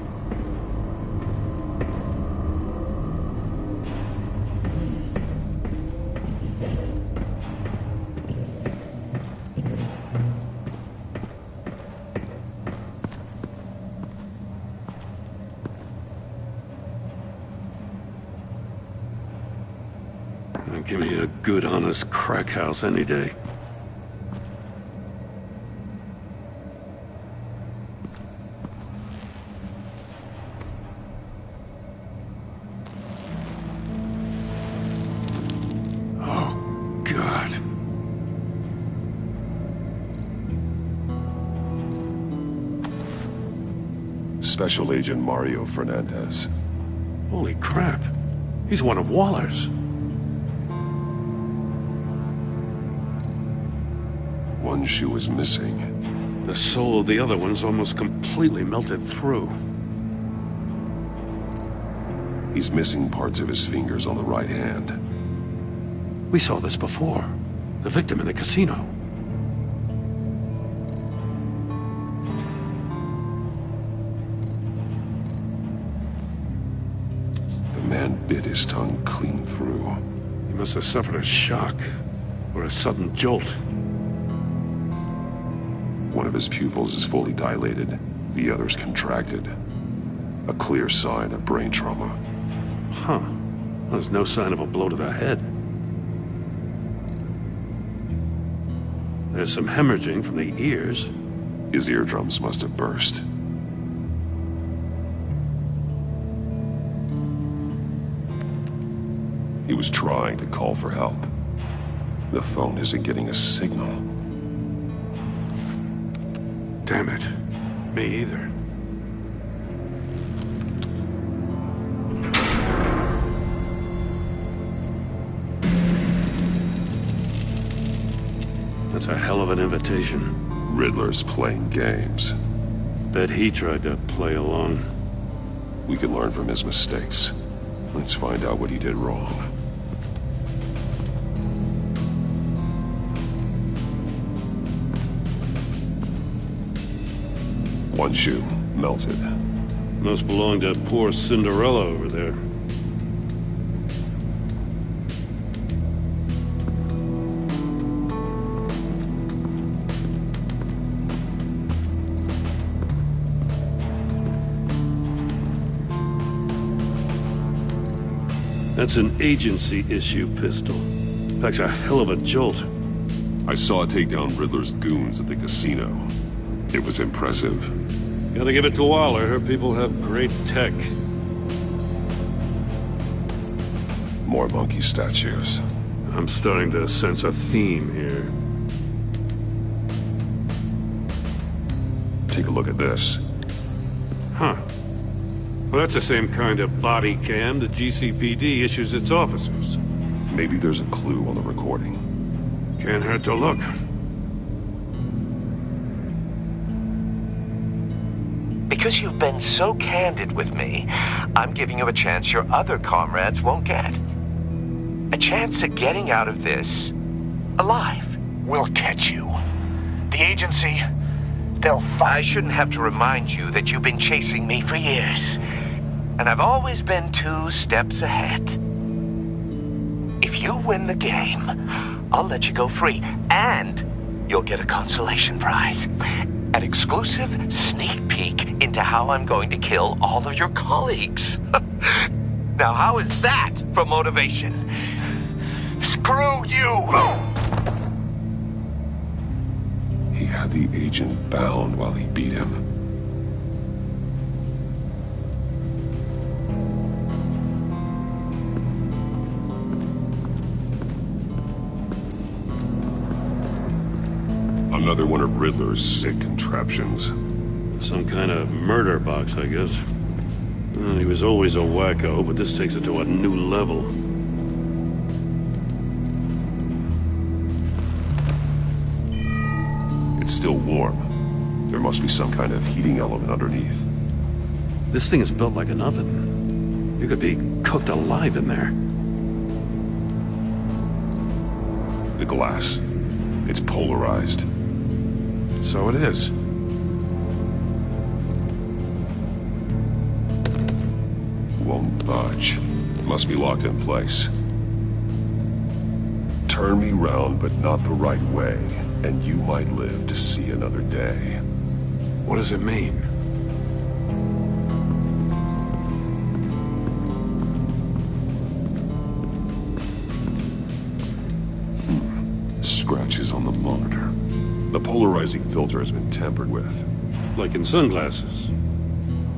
Give me a good, honest crack house any day. Oh, God. Special Agent Mario Fernandez. Holy crap. He's one of Waller's. One shoe is missing. The sole of the other one's almost completely melted through. He's missing parts of his fingers on the right hand. We saw this before. The victim in the casino. The man bit his tongue clean through. He must have suffered a shock, or a sudden jolt. One of his pupils is fully dilated, the other's contracted. A clear sign of brain trauma. Huh. There's no sign of a blow to the head. There's some hemorrhaging from the ears. His eardrums must have burst. He was trying to call for help. The phone isn't getting a signal. Damn it. Me either. That's a hell of an invitation. Riddler's playing games. Bet he tried to play along. We can learn from his mistakes. Let's find out what he did wrong. One shoe, melted. Must belong to poor Cinderella over there. That's an agency-issue pistol. Packs a hell of a jolt. I saw it take down Riddler's goons at the casino. It was impressive. Gotta give it to Waller. Her people have great tech. More monkey statues. I'm starting to sense a theme here. Take a look at this. Huh. Well, that's the same kind of body cam the GCPD issues its officers. Maybe there's a clue on the recording. Can't hurt to look. Because you've been so candid with me, I'm giving you a chance your other comrades won't get. A chance at getting out of this alive. We'll catch you. The agency, they'll find... I shouldn't have to remind you that you've been chasing me for years. And I've always been 2 steps ahead. If you win the game, I'll let you go free. And you'll get a consolation prize. An exclusive sneak peek into how I'm going to kill all of your colleagues. Now, how is that for motivation? Screw you! He had the agent bound while he beat him. Another one of Riddler's sick contraptions. Some kind of murder box, I guess. Well, he was always a wacko, but this takes it to a new level. It's still warm. There must be some kind of heating element underneath. This thing is built like an oven. You could be cooked alive in there. The glass. It's polarized. So it is. Won't budge. Must be locked in place. Turn me round, but not the right way, and you might live to see another day. What does it mean? Scratches on the monitor. The polarizing filter has been tampered with. Like in sunglasses.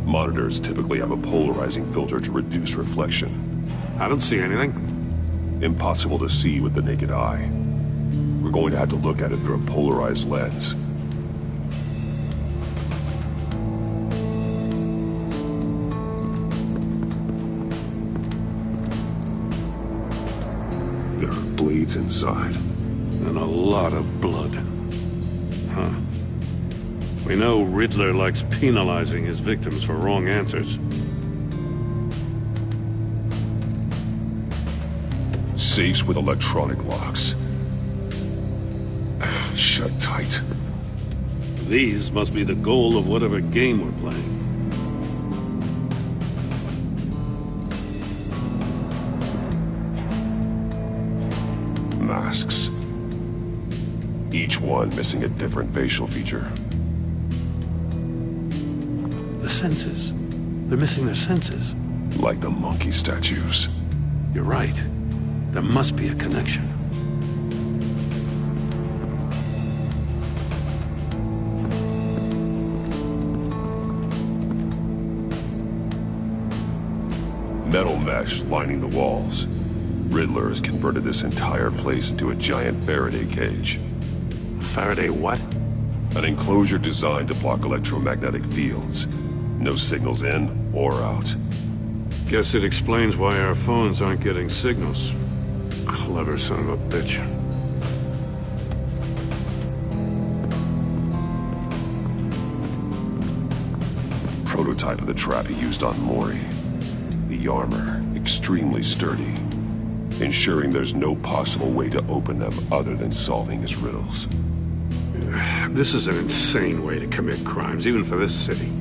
Monitors typically have a polarizing filter to reduce reflection. I don't see anything. Impossible to see with the naked eye. We're going to have to look at it through a polarized lens. There are blades inside. And a lot of blood. Huh. We know Riddler likes penalizing his victims for wrong answers. Safes with electronic locks. Shut tight. These must be the goal of whatever game we're playing. Masks. Each one missing a different facial feature. The senses. They're missing their senses. Like the monkey statues. You're right. There must be a connection. Metal mesh lining the walls. Riddler has converted this entire place into a giant Faraday cage. Faraday what? An enclosure designed to block electromagnetic fields. No signals in or out. Guess it explains why our phones aren't getting signals. Clever son of a bitch. Prototype of the trap he used on Mori. The armor, extremely sturdy, ensuring there's no possible way to open them other than solving his riddles. This is an insane way to commit crimes, even for this city.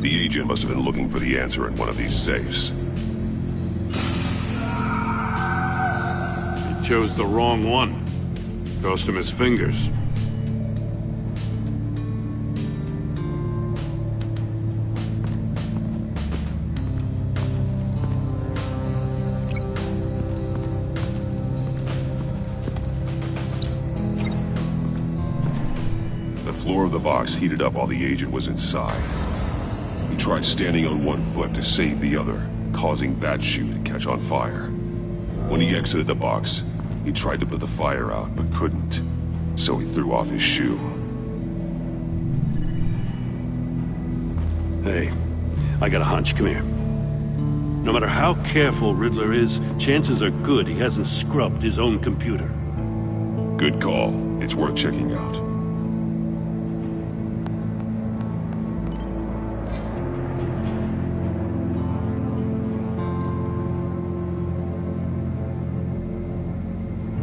The agent must have been looking for the answer in one of these safes. He chose the wrong one. Cost him his fingers. The floor of the box heated up while the agent was inside. He tried standing on one foot to save the other, causing that shoe to catch on fire. When he exited the box, he tried to put the fire out, but couldn't, so he threw off his shoe. Hey, I got a hunch. Come here. No matter how careful Riddler is, chances are good he hasn't scrubbed his own computer. Good call. It's worth checking out.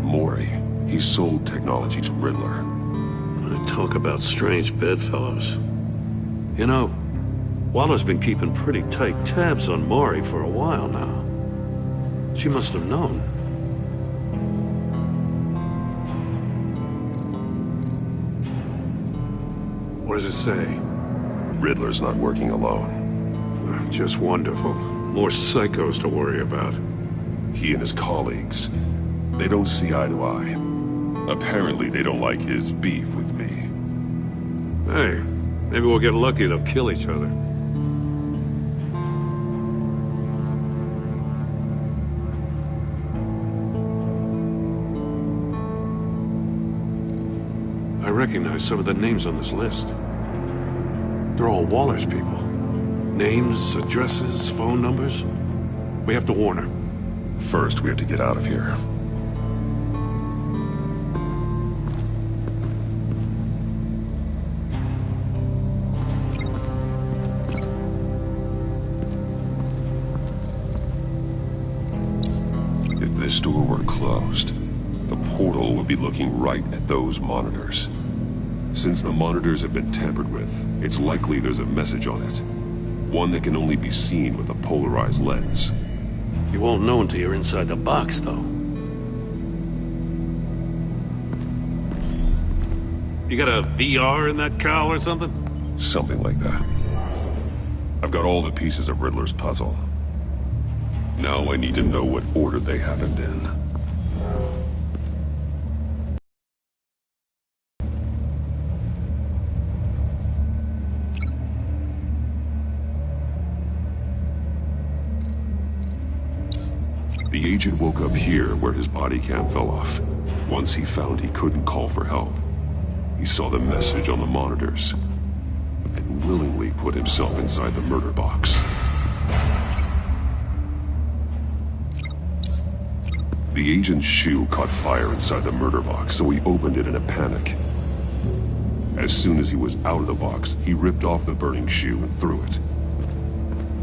Mori. He sold technology to Riddler. Talk about strange bedfellows. You know, Waller's been keeping pretty tight tabs on Mori for a while now. She must have known. What does it say? Riddler's not working alone. Just wonderful. More psychos to worry about. He and his colleagues, they don't see eye to eye. Apparently they don't like his beef with me. Hey, maybe we'll get lucky they'll kill each other. I recognize some of the names on this list. They're all Waller's people. Names, addresses, phone numbers. We have to warn her. First, we have to get out of here. If this door were closed, the portal would be looking right at those monitors. Since the monitors have been tampered with, it's likely there's a message on it. One that can only be seen with a polarized lens. You won't know until you're inside the box, though. You got a VR in that cowl or something? Something like that. I've got all the pieces of Riddler's puzzle. Now I need to know what order they happened in. The agent woke up here where his body cam fell off. Once he found he couldn't call for help, he saw the message on the monitors and willingly put himself inside the murder box. The agent's shoe caught fire inside the murder box, so he opened it in a panic. As soon as he was out of the box, he ripped off the burning shoe and threw it.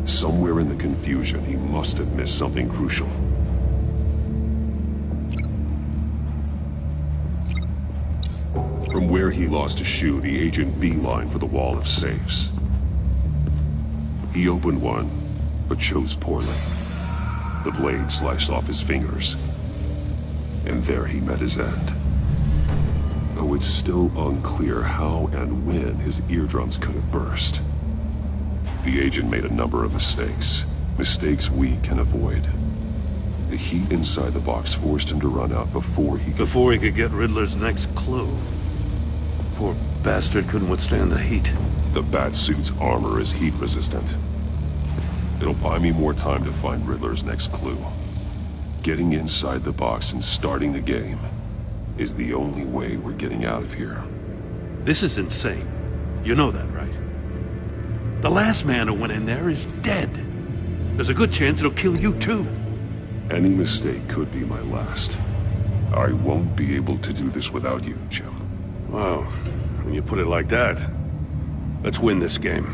Somewhere in the confusion, he must have missed something crucial. From where he lost a shoe, the agent beelined for the wall of safes. He opened one, but chose poorly. The blade sliced off his fingers. And there he met his end. Though it's still unclear how and when his eardrums could have burst. The agent made a number of mistakes. Mistakes we can avoid. The heat inside the box forced him to run out before he could get Riddler's next clue. Poor bastard couldn't withstand the heat. The Batsuit's armor is heat resistant. It'll buy me more time to find Riddler's next clue. Getting inside the box and starting the game is the only way we're getting out of here. This is insane. You know that, right? The last man who went in there is dead. There's a good chance it'll kill you too. Any mistake could be my last. I won't be able to do this without you, Jim. Wow, when you put it like that, let's win this game.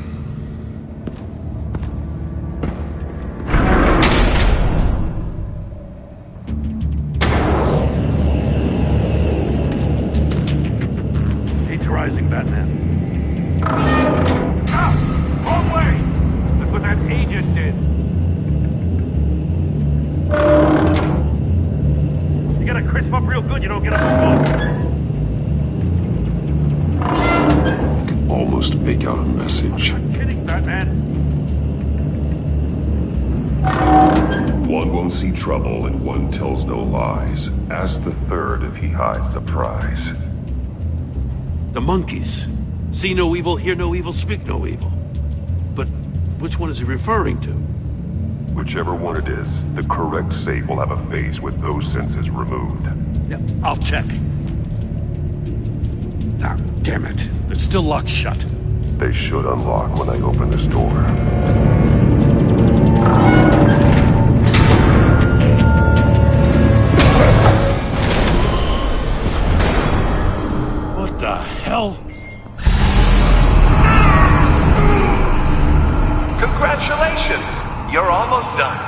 Heat's rising, Batman. Ah! Wrong way! That's what that agent did. You gotta crisp up real good, you don't get up the smoke. Almost make out a message. Kidding, Batman. One won't see trouble and one tells no lies. Ask the third if he hides the prize. The monkeys. See no evil, hear no evil, speak no evil. But which one is he referring to? Whichever one it is, the correct safe will have a face with those senses removed. Yeah, I'll check. Ah, damn it. They're still locked shut. They should unlock when I open this door. What the hell? Congratulations! You're almost done.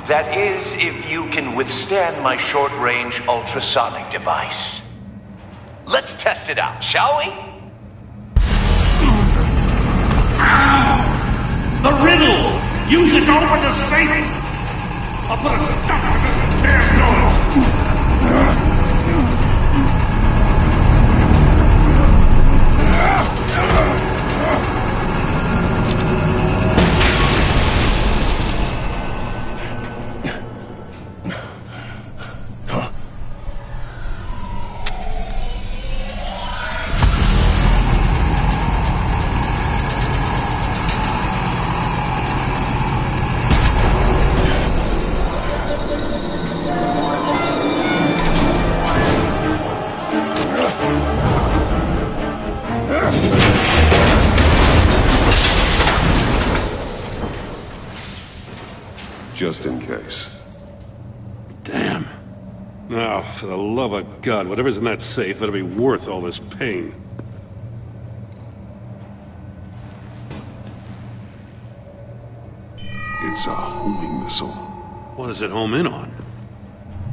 That is, if you can withstand my short-range ultrasonic device. Let's test it out, shall we? The riddle! Use it to open the safe! I'll put a stop to this damn noise! Just in case. Damn. Now, for the love of God, whatever's in that safe better be worth all this pain. It's a homing missile. What does it home in on?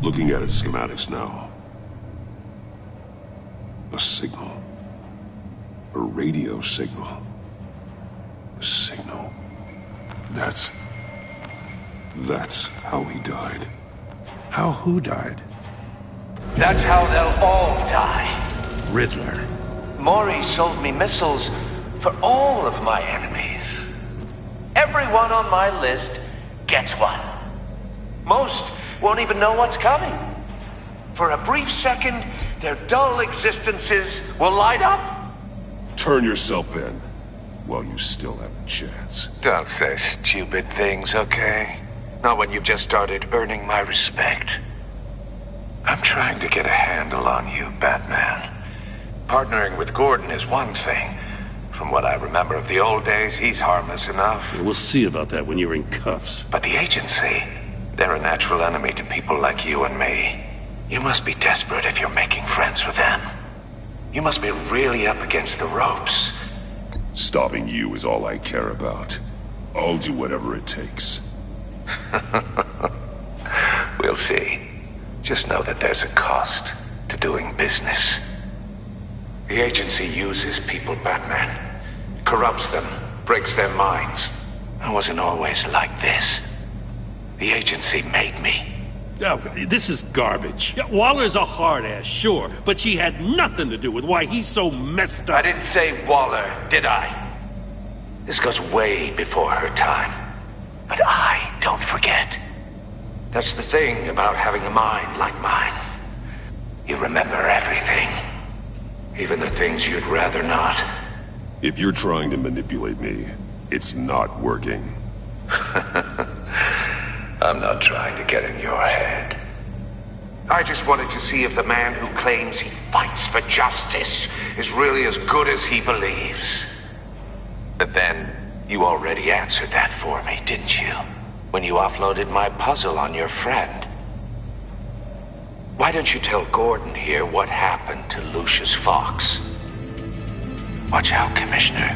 Looking at its schematics now. A signal. A radio signal. A signal. That's how he died. How who died? That's how they'll all die. Riddler. Maury sold me missiles for all of my enemies. Everyone on my list gets one. Most won't even know what's coming. For a brief second, their dull existences will light up. Turn yourself in while you still have the chance. Don't say stupid things, okay? Not when you've just started earning my respect. I'm trying to get a handle on you, Batman. Partnering with Gordon is one thing. From what I remember of the old days, he's harmless enough. We'll see about that when you're in cuffs. But the agency, they're a natural enemy to people like you and me. You must be desperate if you're making friends with them. You must be really up against the ropes. Stopping you is all I care about. I'll do whatever it takes. We'll see. Just know that there's a cost to doing business. The agency uses people, Batman. Corrupts them, breaks their minds. I wasn't always like this. The agency made me. Oh, this is garbage. Yeah, Waller's a hard-ass, sure, but she had nothing to do with why he's so messed up. I didn't say Waller, did I? This goes way before her time. But I don't forget. That's the thing about having a mind like mine. You remember everything. Even the things you'd rather not. If you're trying to manipulate me, it's not working. I'm not trying to get in your head. I just wanted to see if the man who claims he fights for justice is really as good as he believes. But then, you already answered that for me, didn't you? When you offloaded my puzzle on your friend. Why don't you tell Gordon here what happened to Lucius Fox? Watch out, Commissioner.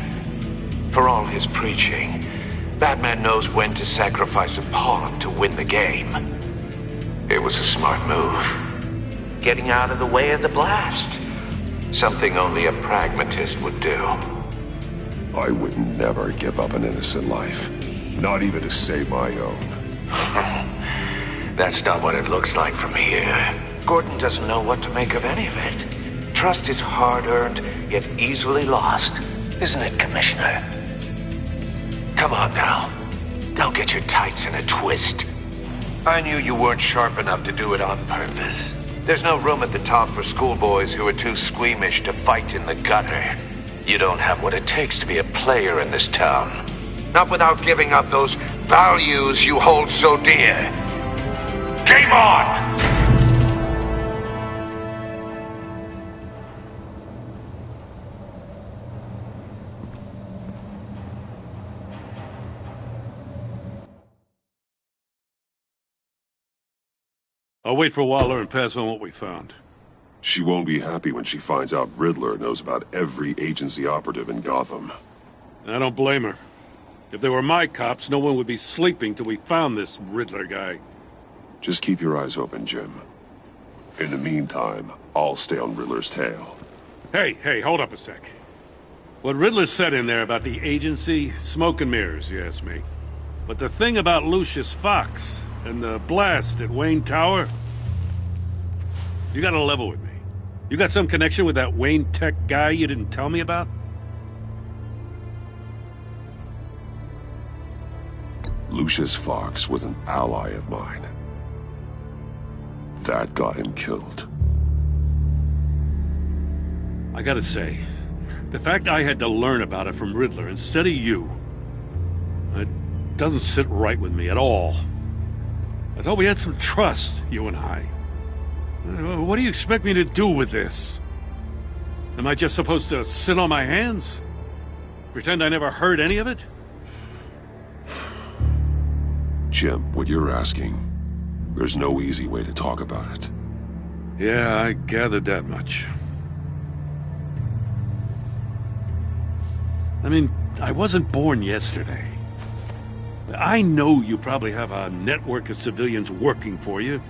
For all his preaching, Batman knows when to sacrifice a pawn to win the game. It was a smart move. Getting out of the way of the blast. Something only a pragmatist would do. I would never give up an innocent life. Not even to save my own. That's not what it looks like from here. Gordon doesn't know what to make of any of it. Trust is hard-earned, yet easily lost. Isn't it, Commissioner? Come on now. Don't get your tights in a twist. I knew you weren't sharp enough to do it on purpose. There's no room at the top for schoolboys who are too squeamish to fight in the gutter. You don't have what it takes to be a player in this town. Not without giving up those values you hold so dear. Game on! I'll wait for Waller and pass on what we found. She won't be happy when she finds out Riddler knows about every agency operative in Gotham. I don't blame her. If they were my cops, no one would be sleeping till we found this Riddler guy. Just keep your eyes open, Jim. In the meantime, I'll stay on Riddler's tail. Hey, hold up a sec. What Riddler said in there about the agency, smoke and mirrors, you ask me. But the thing about Lucius Fox and the blast at Wayne Tower, you gotta level with me. You got some connection with that Wayne Tech guy you didn't tell me about? Lucius Fox was an ally of mine. That got him killed. I gotta say, the fact I had to learn about it from Riddler instead of you, it doesn't sit right with me at all. I thought we had some trust, you and I. What do you expect me to do with this? Am I just supposed to sit on my hands? Pretend I never heard any of it? Jim, what you're asking, there's no easy way to talk about it. Yeah, I gathered that much. I mean, I wasn't born yesterday. I know you probably have a network of civilians working for you.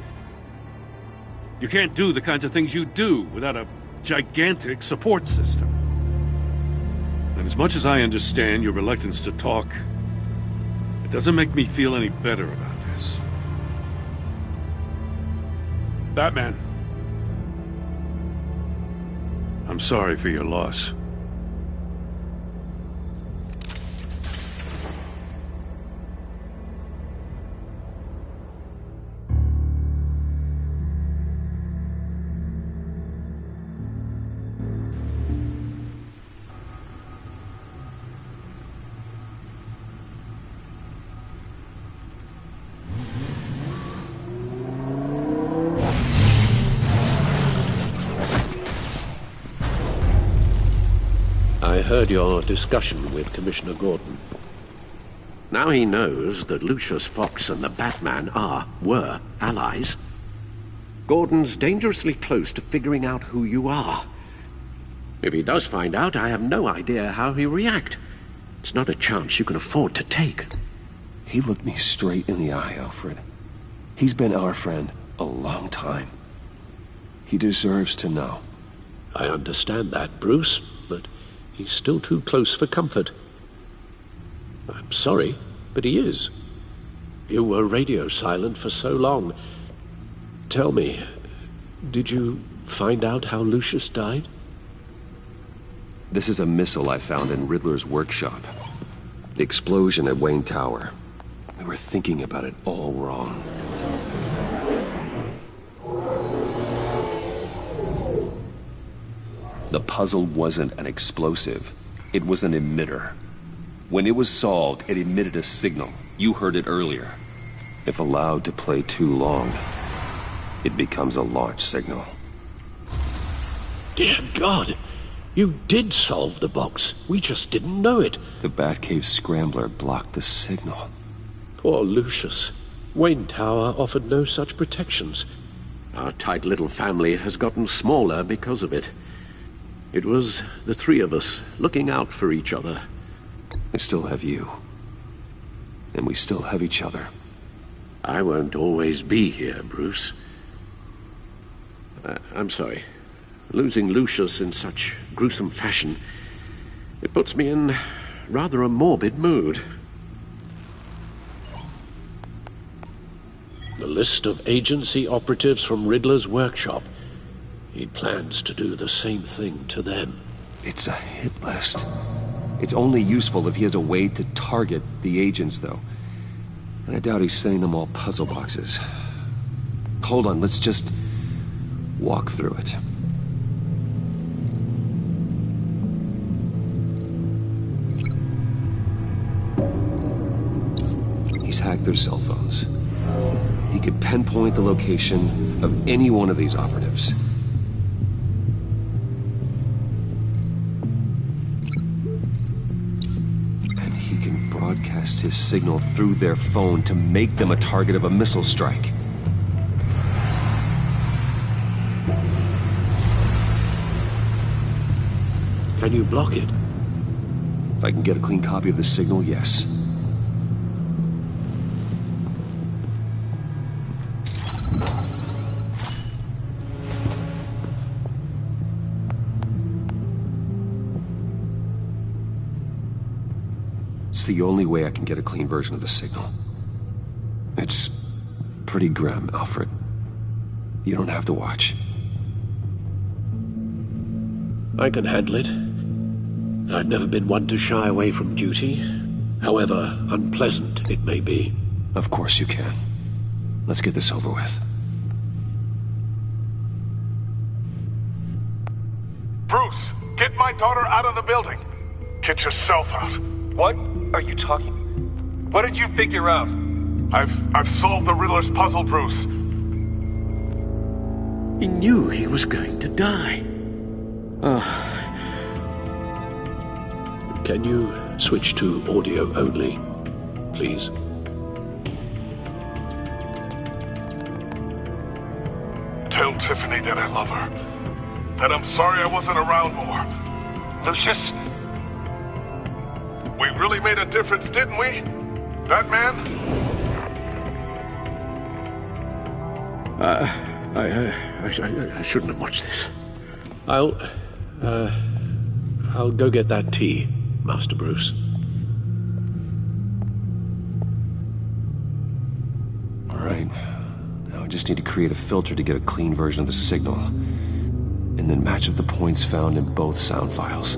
You can't do the kinds of things you do without a gigantic support system. And as much as I understand your reluctance to talk, it doesn't make me feel any better about this. Batman. I'm sorry for your loss. I heard your discussion with Commissioner Gordon. Now he knows that Lucius Fox and the Batman were allies. Gordon's dangerously close to figuring out who you are. If he does find out, I have no idea how he'll react. It's not a chance you can afford to take. He looked me straight in the eye, Alfred. He's been our friend a long time. He deserves to know. I understand that, Bruce, but he's still too close for comfort. I'm sorry, but he is. You were radio silent for so long. Tell me, did you find out how Lucius died? This is a missile I found in Riddler's workshop. The explosion at Wayne Tower. We were thinking about it all wrong. The puzzle wasn't an explosive. It was an emitter. When it was solved, it emitted a signal. You heard it earlier. If allowed to play too long, it becomes a launch signal. Dear God! You did solve the box. We just didn't know it. The Batcave scrambler blocked the signal. Poor Lucius. Wayne Tower offered no such protections. Our tight little family has gotten smaller because of it. It was the three of us looking out for each other. I still have you. And we still have each other. I won't always be here, Bruce. I'm sorry. Losing Lucius in such gruesome fashion, it puts me in rather a morbid mood. The list of agency operatives from Riddler's workshop. He plans to do the same thing to them. It's a hit list. It's only useful if he has a way to target the agents, though. And I doubt he's sending them all puzzle boxes. Hold on, let's just walk through it. He's hacked their cell phones. He could pinpoint the location of any one of these operatives. And he can broadcast his signal through their phone to make them a target of a missile strike. Can you block it? If I can get a clean copy of the signal, yes. It's the only way I can get a clean version of the signal. It's pretty grim, Alfred. You don't have to watch. I can handle it. I've never been one to shy away from duty, however unpleasant it may be. Of course you can. Let's get this over with. Bruce, get my daughter out of the building. Get yourself out. What are you talking? What did you figure out? I've solved the Riddler's puzzle, Bruce. He knew he was going to die. Can you switch to audio only, please? Tiffany that I love her. That I'm sorry I wasn't around more. Lucius, we really made a difference, didn't we? That man? I shouldn't have watched this. I'll go get that tea, Master Bruce. All right. Now I just need to create a filter to get a clean version of the signal, and then match up the points found in both sound files.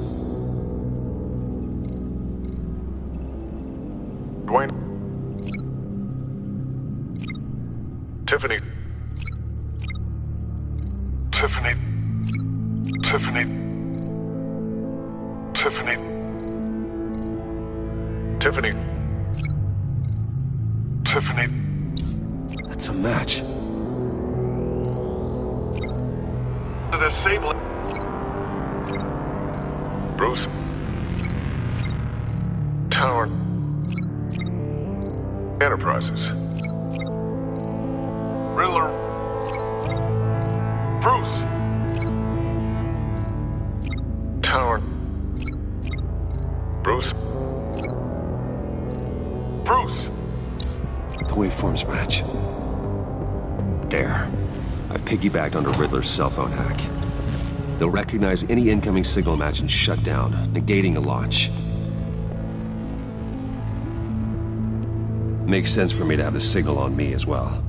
Dwayne. Tiffany. Tiffany. Tiffany. Tiffany. Tiffany. Tiffany. That's a match. The disabling. Bruce. Tower. Enterprises. Riddler. Bruce. Tower. Bruce. Bruce. The waveforms match. There. I've piggybacked onto Riddler's cell phone hack. They'll recognize any incoming signal match and shut down, negating a launch. Makes sense for me to have the signal on me as well.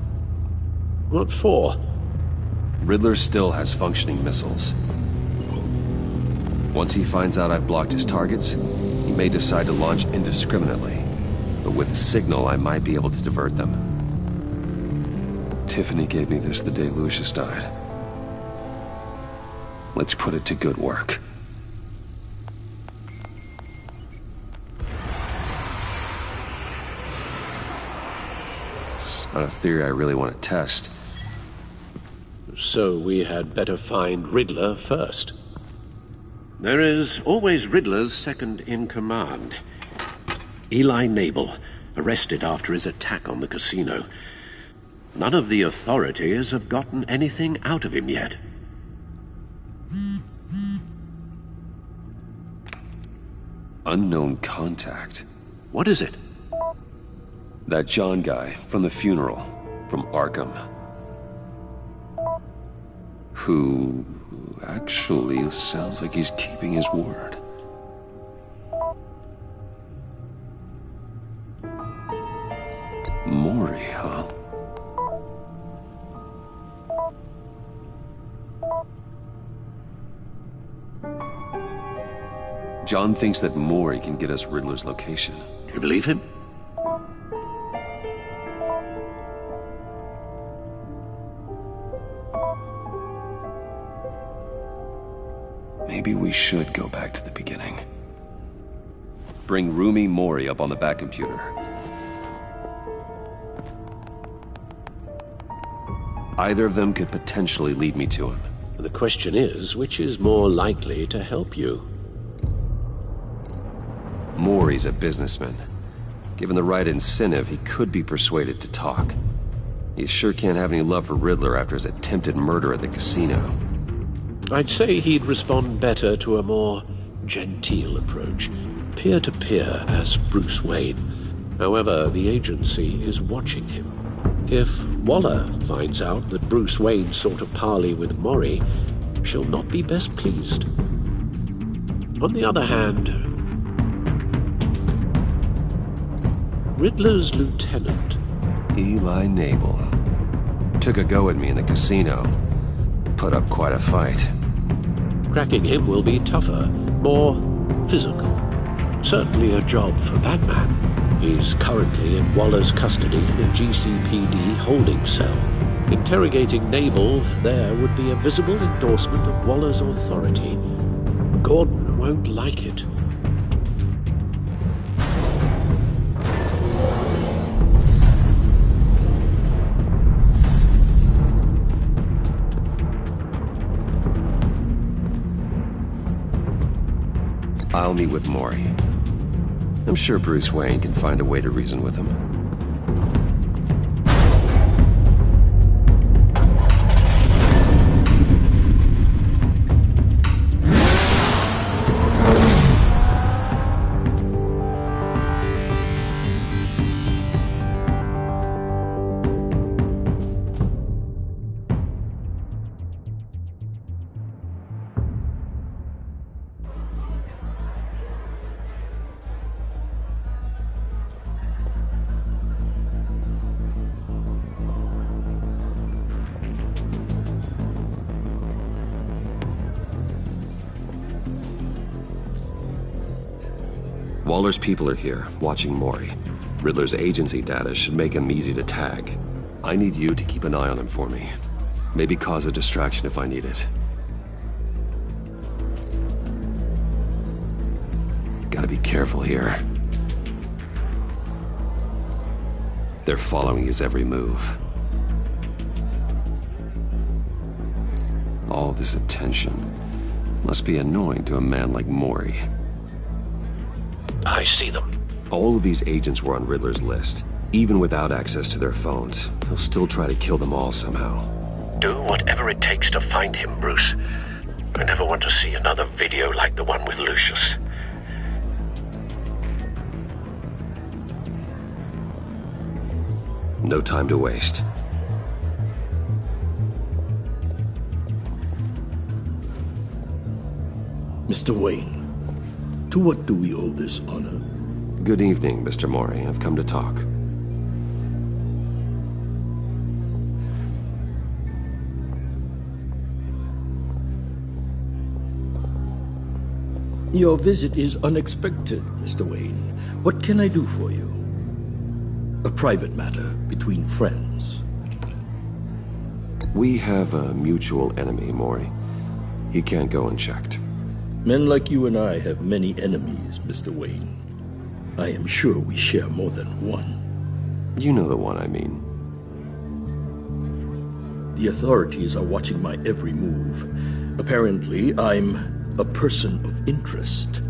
What for? Riddler still has functioning missiles. Once he finds out I've blocked his targets, he may decide to launch indiscriminately. But with a signal, I might be able to divert them. Tiffany gave me this the day Lucius died. Let's put it to good work. It's not a theory I really want to test. So we had better find Riddler first. There is always Riddler's second-in-command. Eli Nabel, arrested after his attack on the casino. None of the authorities have gotten anything out of him yet. Unknown contact. What is it? That John guy from the funeral, from Arkham. Who actually sounds like he's keeping his word. Maury, huh? John thinks that Maury can get us Riddler's location. Do you believe him? Maybe we should go back to the beginning. Bring Rumi Mori up on the back computer. Either of them could potentially lead me to him. The question is, which is more likely to help you? Mori's a businessman. Given the right incentive, he could be persuaded to talk. He sure can't have any love for Riddler after his attempted murder at the casino. I'd say he'd respond better to a more genteel approach, peer-to-peer as Bruce Wayne. However, the agency is watching him. If Waller finds out that Bruce Wayne sought a parley with Mori, she'll not be best pleased. On the other hand, Riddler's lieutenant, Eli Nabel, took a go at me in the casino. Put up quite a fight. Cracking him will be tougher, more physical. Certainly a job for Batman. He's currently in Waller's custody in a GCPD holding cell. Interrogating Nabel there would be a visible endorsement of Waller's authority. Gordon won't like it. I'll meet with Mori. I'm sure Bruce Wayne can find a way to reason with him. Waller's people are here, watching Mori. Riddler's agency data should make him easy to tag. I need you to keep an eye on him for me. Maybe cause a distraction if I need it. Gotta be careful here. They're following his every move. All this attention must be annoying to a man like Mori. I see them. All of these agents were on Riddler's list. Even without access to their phones, he'll still try to kill them all somehow. Do whatever it takes to find him, Bruce. I never want to see another video like the one with Lucius. No time to waste. Mr. Wayne, to what do we owe this honor? Good evening, Mr. Mori. I've come to talk. Your visit is unexpected, Mr. Wayne. What can I do for you? A private matter between friends. We have a mutual enemy, Mori. He can't go unchecked. Men like you and I have many enemies, Mr. Wayne. I am sure we share more than one. You know the one I mean. The authorities are watching my every move. Apparently, I'm a person of interest.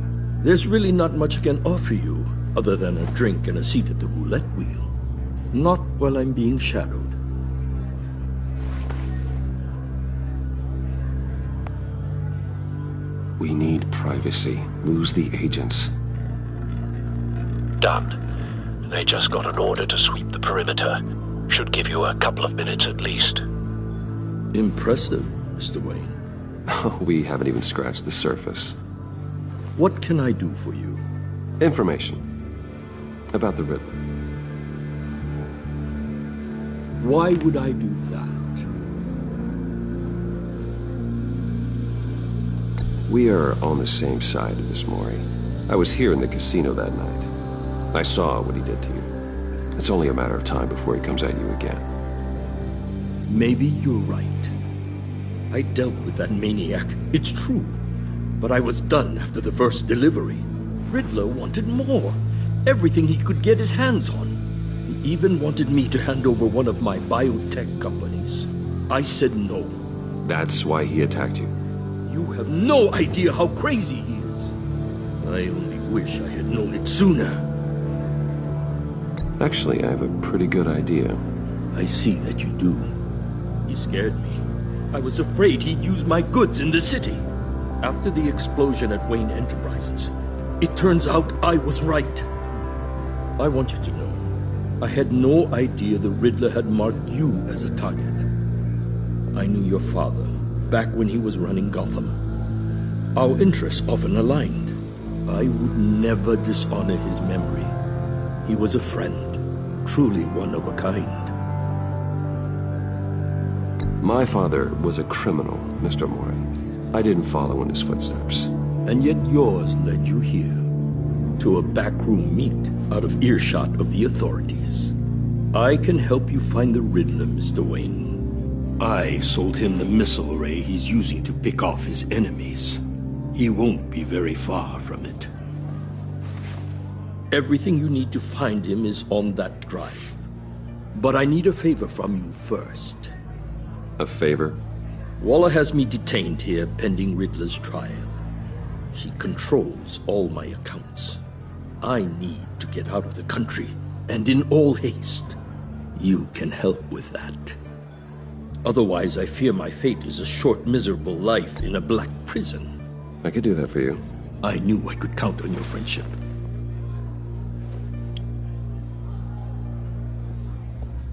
There's really not much I can offer you, other than a drink and a seat at the roulette wheel. Not while I'm being shadowed. We need privacy. Lose the agents. Done. They just got an order to sweep the perimeter. Should give you a couple of minutes at least. Impressive, Mr. Wayne. We haven't even scratched the surface. What can I do for you? Information. About the Riddler. Why would I do that? We are on the same side of this, Mori. I was here in the casino that night. I saw what he did to you. It's only a matter of time before he comes at you again. Maybe you're right. I dealt with that maniac, it's true. But I was done after the first delivery. Riddler wanted more. Everything he could get his hands on. He even wanted me to hand over one of my biotech companies. I said no. That's why he attacked you? You have no idea how crazy he is. I only wish I had known it sooner. Actually, I have a pretty good idea. I see that you do. He scared me. I was afraid he'd use my goods in the city. After the explosion at Wayne Enterprises, it turns out I was right. I want you to know, I had no idea the Riddler had marked you as a target. I knew your father back when he was running Gotham. Our interests often aligned. I would never dishonor his memory. He was a friend, truly one of a kind. My father was a criminal, Mr. Mori. I didn't follow in his footsteps. And yet yours led you here, to a backroom meet out of earshot of the authorities. I can help you find the Riddler, Mr. Wayne. I sold him the missile array he's using to pick off his enemies. He won't be very far from it. Everything you need to find him is on that drive. But I need a favor from you first. A favor? Waller has me detained here pending Riddler's trial. She controls all my accounts. I need to get out of the country, and in all haste. You can help with that. Otherwise, I fear my fate is a short, miserable life in a black prison. I could do that for you. I knew I could count on your friendship.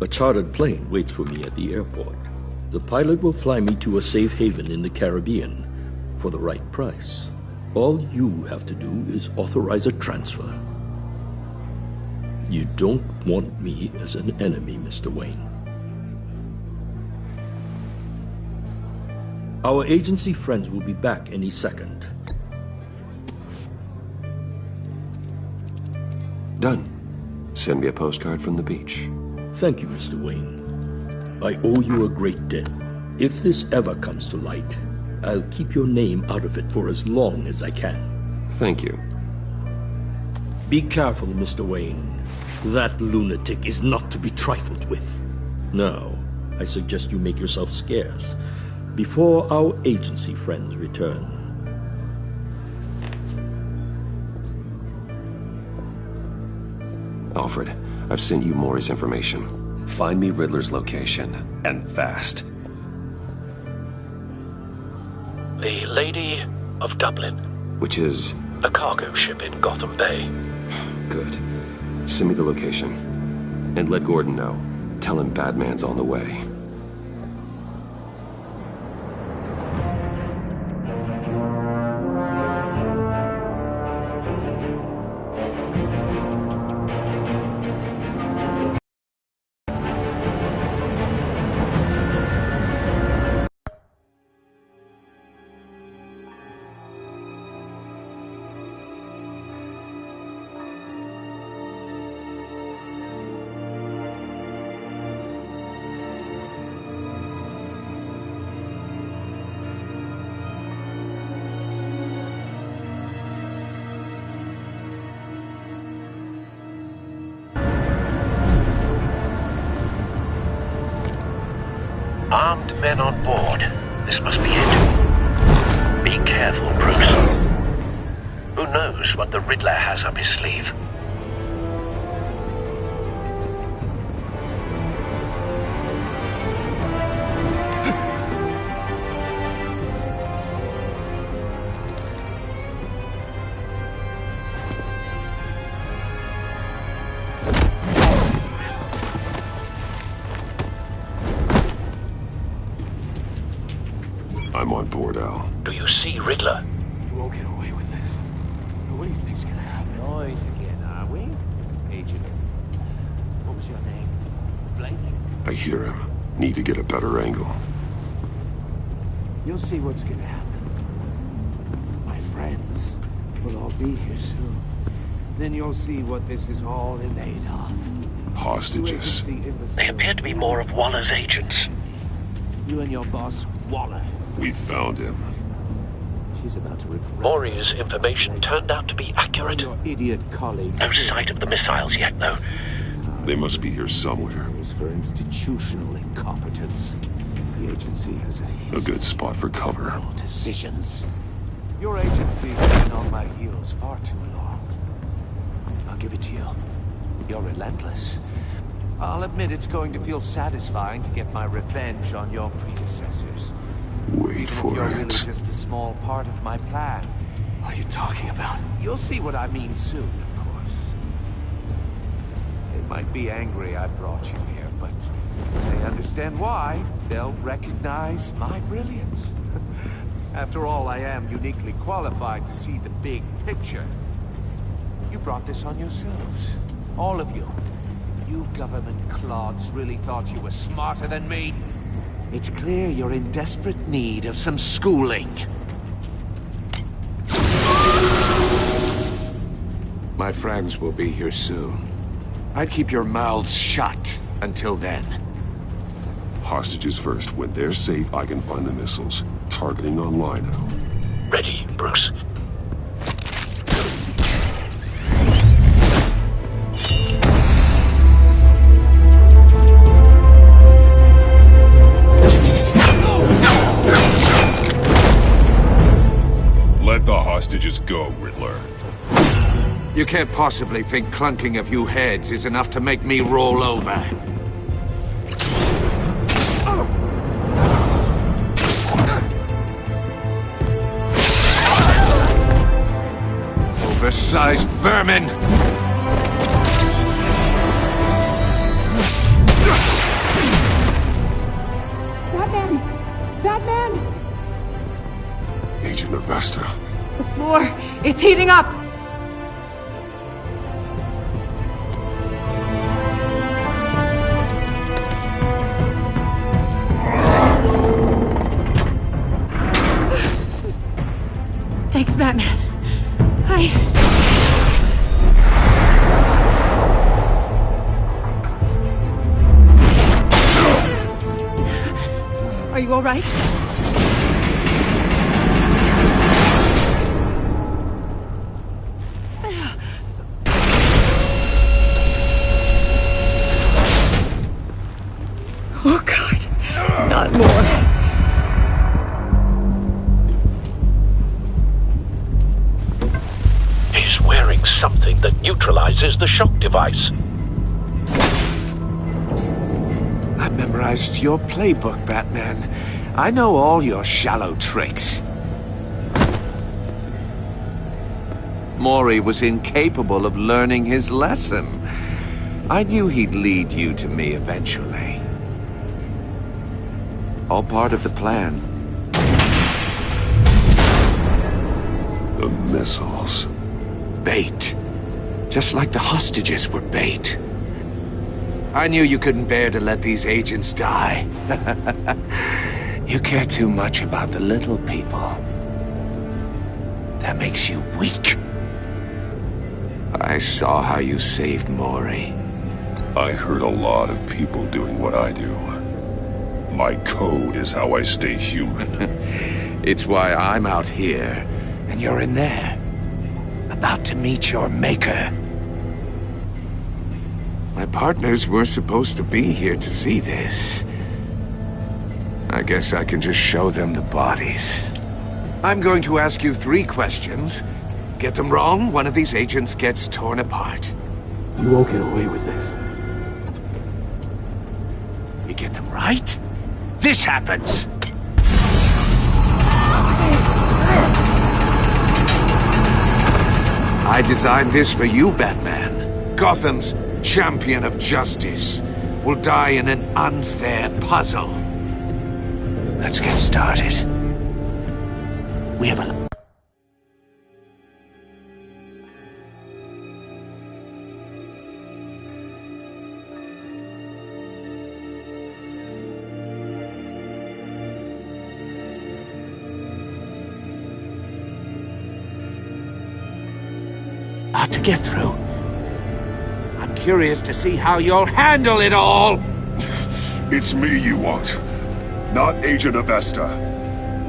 A chartered plane waits for me at the airport. The pilot will fly me to a safe haven in the Caribbean for the right price. All you have to do is authorize a transfer. You don't want me as an enemy, Mr. Wayne. Our agency friends will be back any second. Done. Send me a postcard from the beach. Thank you, Mr. Wayne. I owe you a great debt. If this ever comes to light, I'll keep your name out of it for as long as I can. Thank you. Be careful, Mr. Wayne. That lunatic is not to be trifled with. Now, I suggest you make yourself scarce before our agency friends return. Alfred, I've sent you Maury's information. Find me Riddler's location, and fast. The Lady of Dublin. Which is? A cargo ship in Gotham Bay. Good. Send me the location. And let Gordon know. Tell him Batman's on the way. Armed men on board. This must be it. Be careful, Bruce. Who knows what the Riddler has up his sleeve? I'm on board, Al. Do you see Riddler? You won't get away with this. What do you think's gonna happen? Noise again, are we? Agent. What was your name? Blake? I hear him. Need to get a better angle. You'll see what's gonna happen. My friends will all be here soon. Then you'll see what this is all in aid of. Hostages. They appear to be more of Waller's agents. You and your boss, Waller. We found him. She's about to regret. Maury's information turned out to be accurate. Your idiot colleagues. No sight of the missiles yet, though. They must be here somewhere. For institutional incompetence. The agency has a good spot for cover. Decisions. Your agency's been on my heels far too long. I'll give it to you. You're relentless. I'll admit it's going to feel satisfying to get my revenge on your predecessors. Wait for You're it. really just a small part of my plan. What are you talking about? You'll see what I mean soon, of course. They might be angry I brought you here, but when they understand why, they'll recognize my brilliance. After all, I am uniquely qualified to see the big picture. You brought this on yourselves. All of you. You government clods really thought you were smarter than me? It's clear you're in desperate need of some schooling. My friends will be here soon. I'd keep your mouths shut until then. Hostages first. When they're safe, I can find the missiles. Targeting online now. Ready, Bruce. Let the hostages go, Riddler. You can't possibly think clunking a few heads is enough to make me roll over. Oversized vermin! Batman! Batman! Agent Avesta. The floor, it's heating up! Thanks, Batman. you all right? Oh, God. Not more. He's wearing something that neutralizes the shock device. I've memorized your playbook, Batman. I know all your shallow tricks. Maury was incapable of learning his lesson. I knew he'd lead you to me eventually. All part of the plan. The missiles. Bait. Just like the hostages were bait. I knew you couldn't bear to let these agents die. You care too much about the little people. That makes you weak. I saw how you saved Maury. I heard a lot of people doing what I do. My code is how I stay human. It's why I'm out here, and you're in there. About to meet your maker. My partners were supposed to be here to see this. I guess I can just show them the bodies. I'm going to ask you 3 questions. Get them wrong, one of these agents gets torn apart. You won't get away with this. You get them right, this happens! I designed this for you, Batman. Gotham's champion of justice will die in an unfair puzzle. Let's get started. We have a... lot to get through. I'm curious to see how you'll handle it all! It's me you want, not Agent Avesta.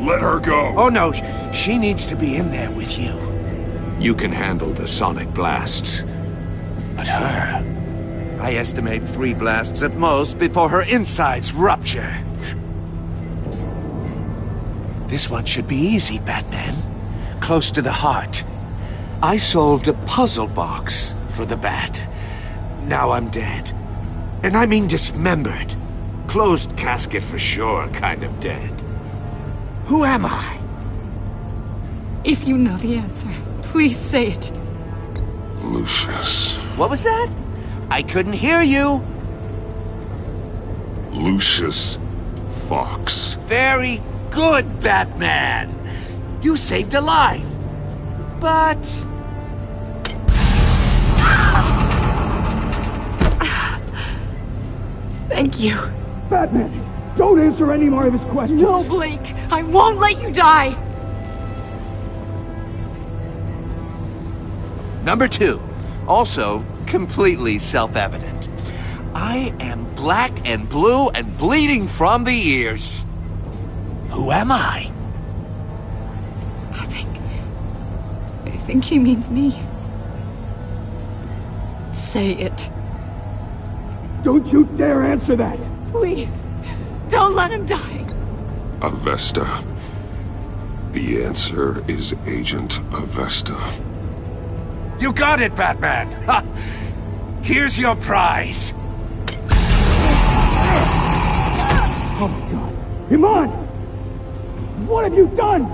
Let her go! Oh no, she needs to be in there with you. You can handle the sonic blasts. But her... I estimate 3 blasts at most before her insides rupture. This one should be easy, Batman. Close to the heart. I solved a puzzle box for the Bat. Now I'm dead. And I mean dismembered. Closed casket for sure, kind of dead. Who am I? If you know the answer, please say it. Lucius. What was that? I couldn't hear you. Lucius Fox. Very good, Batman. You saved a life. But... Thank you. Batman, don't answer any more of his questions. No, Blake. I won't let you die. Number 2. Also, completely self-evident. I am black and blue and bleeding from the ears. Who am I? I think he means me. Say it. Don't you dare answer that! Please, don't let him die. Avesta. The answer is Agent Avesta. You got it, Batman! Ha! Here's your prize! Oh my god. Imma! What have you done?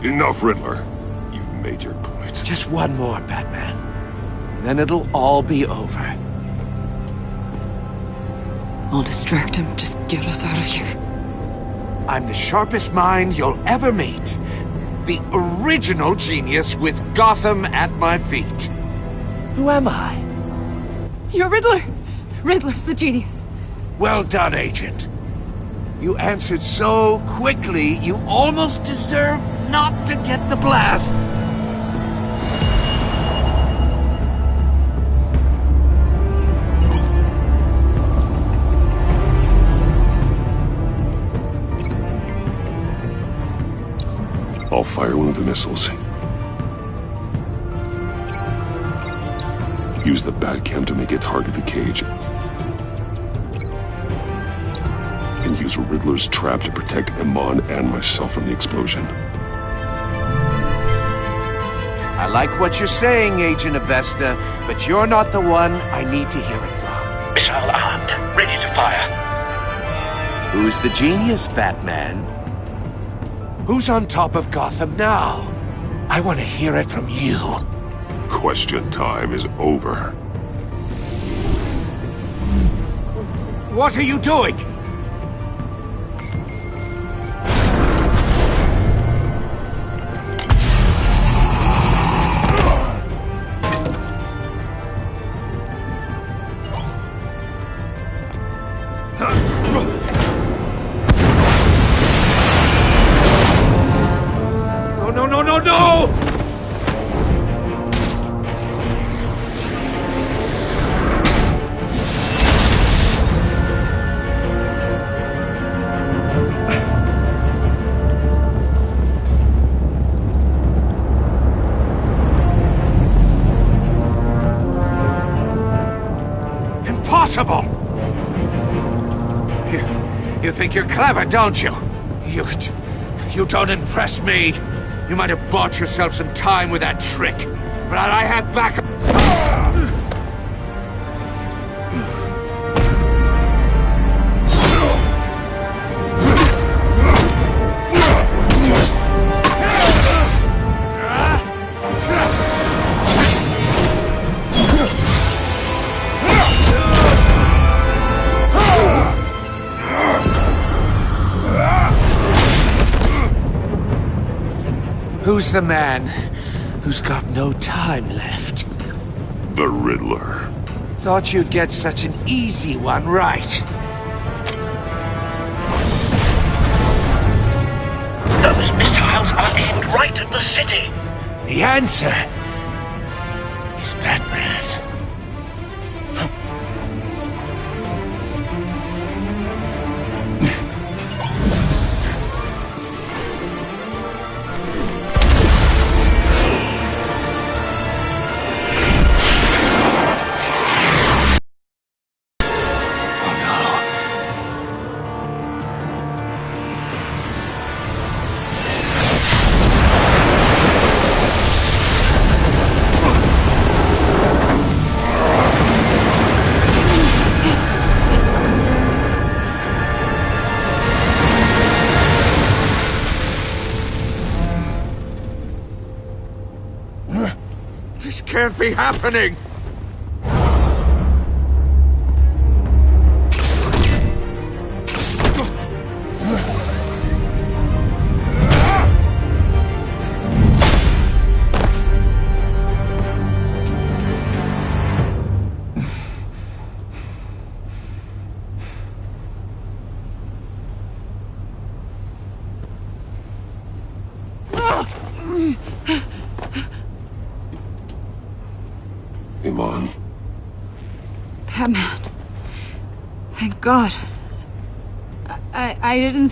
Enough, Riddler. You've made your point. Just one more, Batman. And then it'll all be over. I'll distract him. Just get us out of here. I'm the sharpest mind you'll ever meet. The original genius with Gotham at my feet. Who am I? You're Riddler. Riddler's the genius. Well done, Agent. You answered so quickly, you almost deserve not to get the blast. the missiles. Use the Batcam to make it target the cage. And use Riddler's trap to protect Imma and myself from the explosion. I like what you're saying, Agent Avesta, but you're not the one I need to hear it from. Missile armed, ready to fire. Who's the genius, Batman? Who's on top of Gotham now? I want to hear it from you. Question time is over. What are you doing? No! Impossible! You think you're clever, don't you? You don't impress me. You might have bought yourself some time with that trick, but I had backup. Who's the man who's got no time left? The Riddler. Thought you'd get such an easy one right. Those missiles are aimed right at the city. The answer is Batman. This can't be happening! Imma. Batman. Thank God. I didn't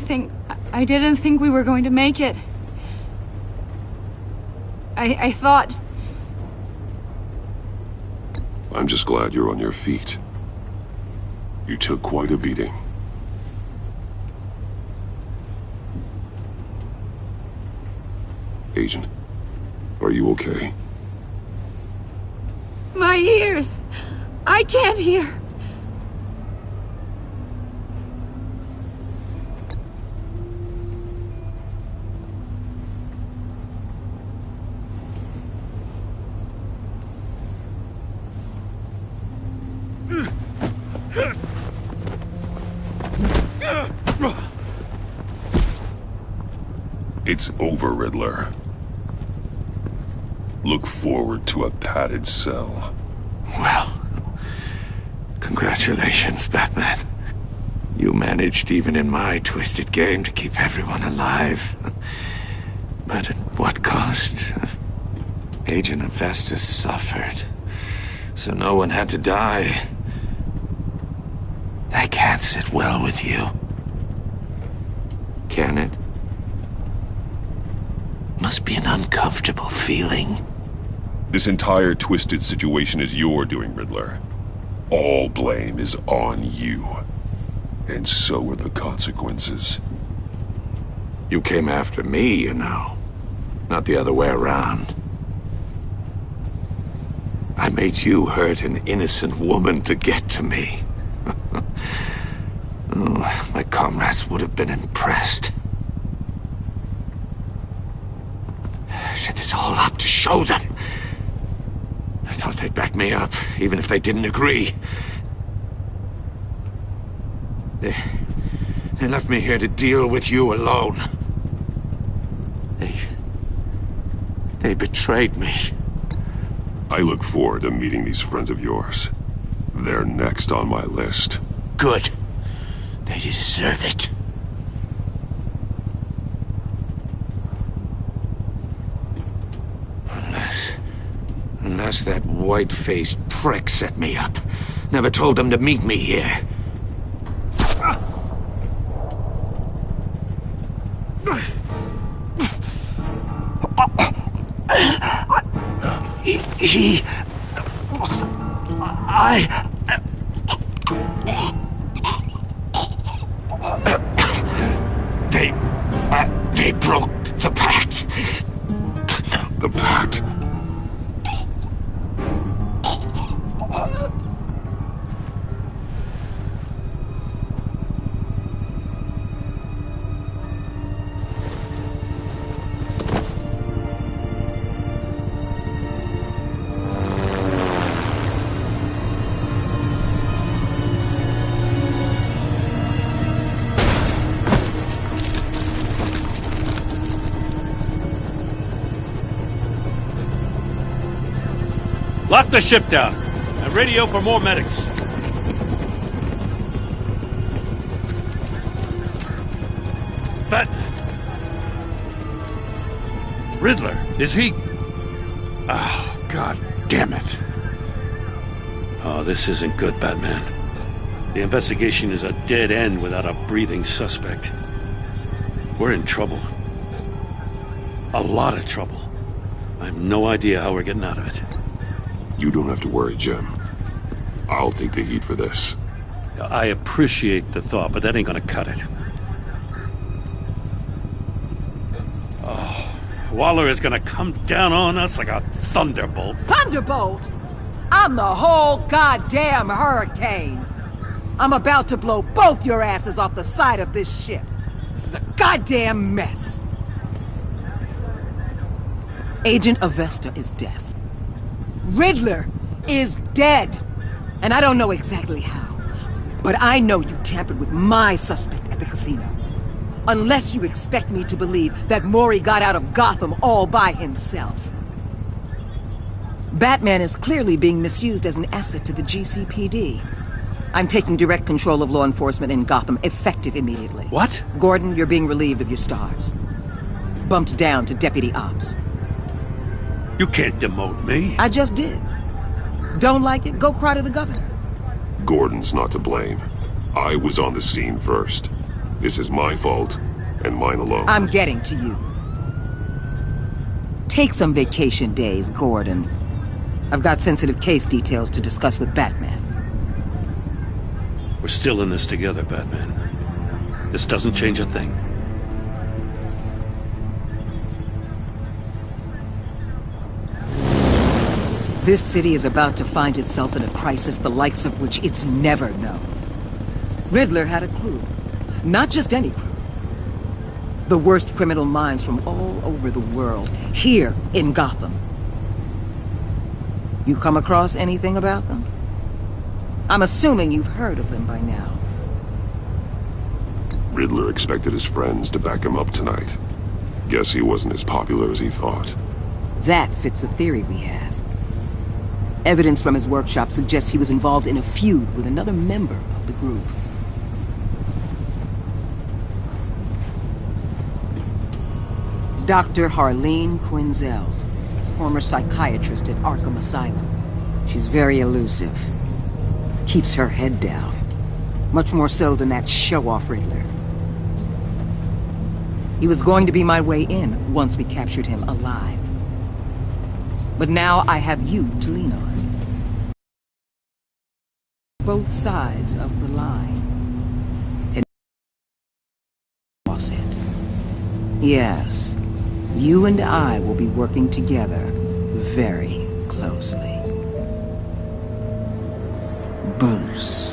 think we were going to make it. I thought... I'm just glad you're on your feet. You took quite a beating. Agent, are you okay? My ears! I can't hear! It's over, Riddler. Look forward to a padded cell. Well, congratulations, Batman. You managed, even in my twisted game, to keep everyone alive. But at what cost? Agent Avesta suffered, so no one had to die. That can't sit well with you. Can it? must be an uncomfortable feeling. This entire twisted situation is your doing, Riddler. All blame is on you. And so are the consequences. You came after me, you know. Not the other way around. I made you hurt an innocent woman to get to me. Oh, my comrades would have been impressed. I set this all up to show them. I thought they'd back me up, even if they didn't agree. They left me here to deal with you alone. They betrayed me. I look forward to meeting these friends of yours. They're next on my list. Good. They deserve it. Unless that white-faced prick set me up. Never told them to meet me here. They broke the pact. The pact? Lock the ship down and radio for more medics. But Riddler, is he? Oh, God damn it. Oh, this isn't good, Batman. The investigation is a dead end without a breathing suspect. We're in trouble. A lot of trouble. I have no idea how we're getting out of it. You don't have to worry, Jim. I'll take the heat for this. I appreciate the thought, but that ain't gonna cut it. Oh, Waller is gonna come down on us like a thunderbolt. Thunderbolt? I'm the whole goddamn hurricane. I'm about to blow both your asses off the side of this ship. This is a goddamn mess. Agent Avesta is deaf. Riddler is dead. And I don't know exactly how. But I know you tampered with my suspect at the casino. Unless you expect me to believe that Mori got out of Gotham all by himself. Batman is clearly being misused as an asset to the GCPD. I'm taking direct control of law enforcement in Gotham, effective immediately. What? Gordon, you're being relieved of your stars. Bumped down to Deputy Ops. You can't demote me. I just did. Don't like it? Go cry to the governor. Gordon's not to blame. I was on the scene first. This is my fault, and mine alone. I'm getting to you. Take some vacation days, Gordon. I've got sensitive case details to discuss with Batman. We're still in this together, Batman. This doesn't change a thing. This city is about to find itself in a crisis the likes of which it's never known. Riddler had a crew. Not just any crew. The worst criminal minds from all over the world, here in Gotham. You come across anything about them? I'm assuming you've heard of them by now. Riddler expected his friends to back him up tonight. Guess he wasn't as popular as he thought. That fits a theory we have. Evidence from his workshop suggests he was involved in a feud with another member of the group. Dr. Harleen Quinzel, former psychiatrist at Arkham Asylum. She's very elusive. Keeps her head down. Much more so than that show-off Riddler. He was going to be my way in once we captured him alive. But now I have you to lean on. Both sides of the line. And was it? Yes, you and I will be working together very closely. Bruce.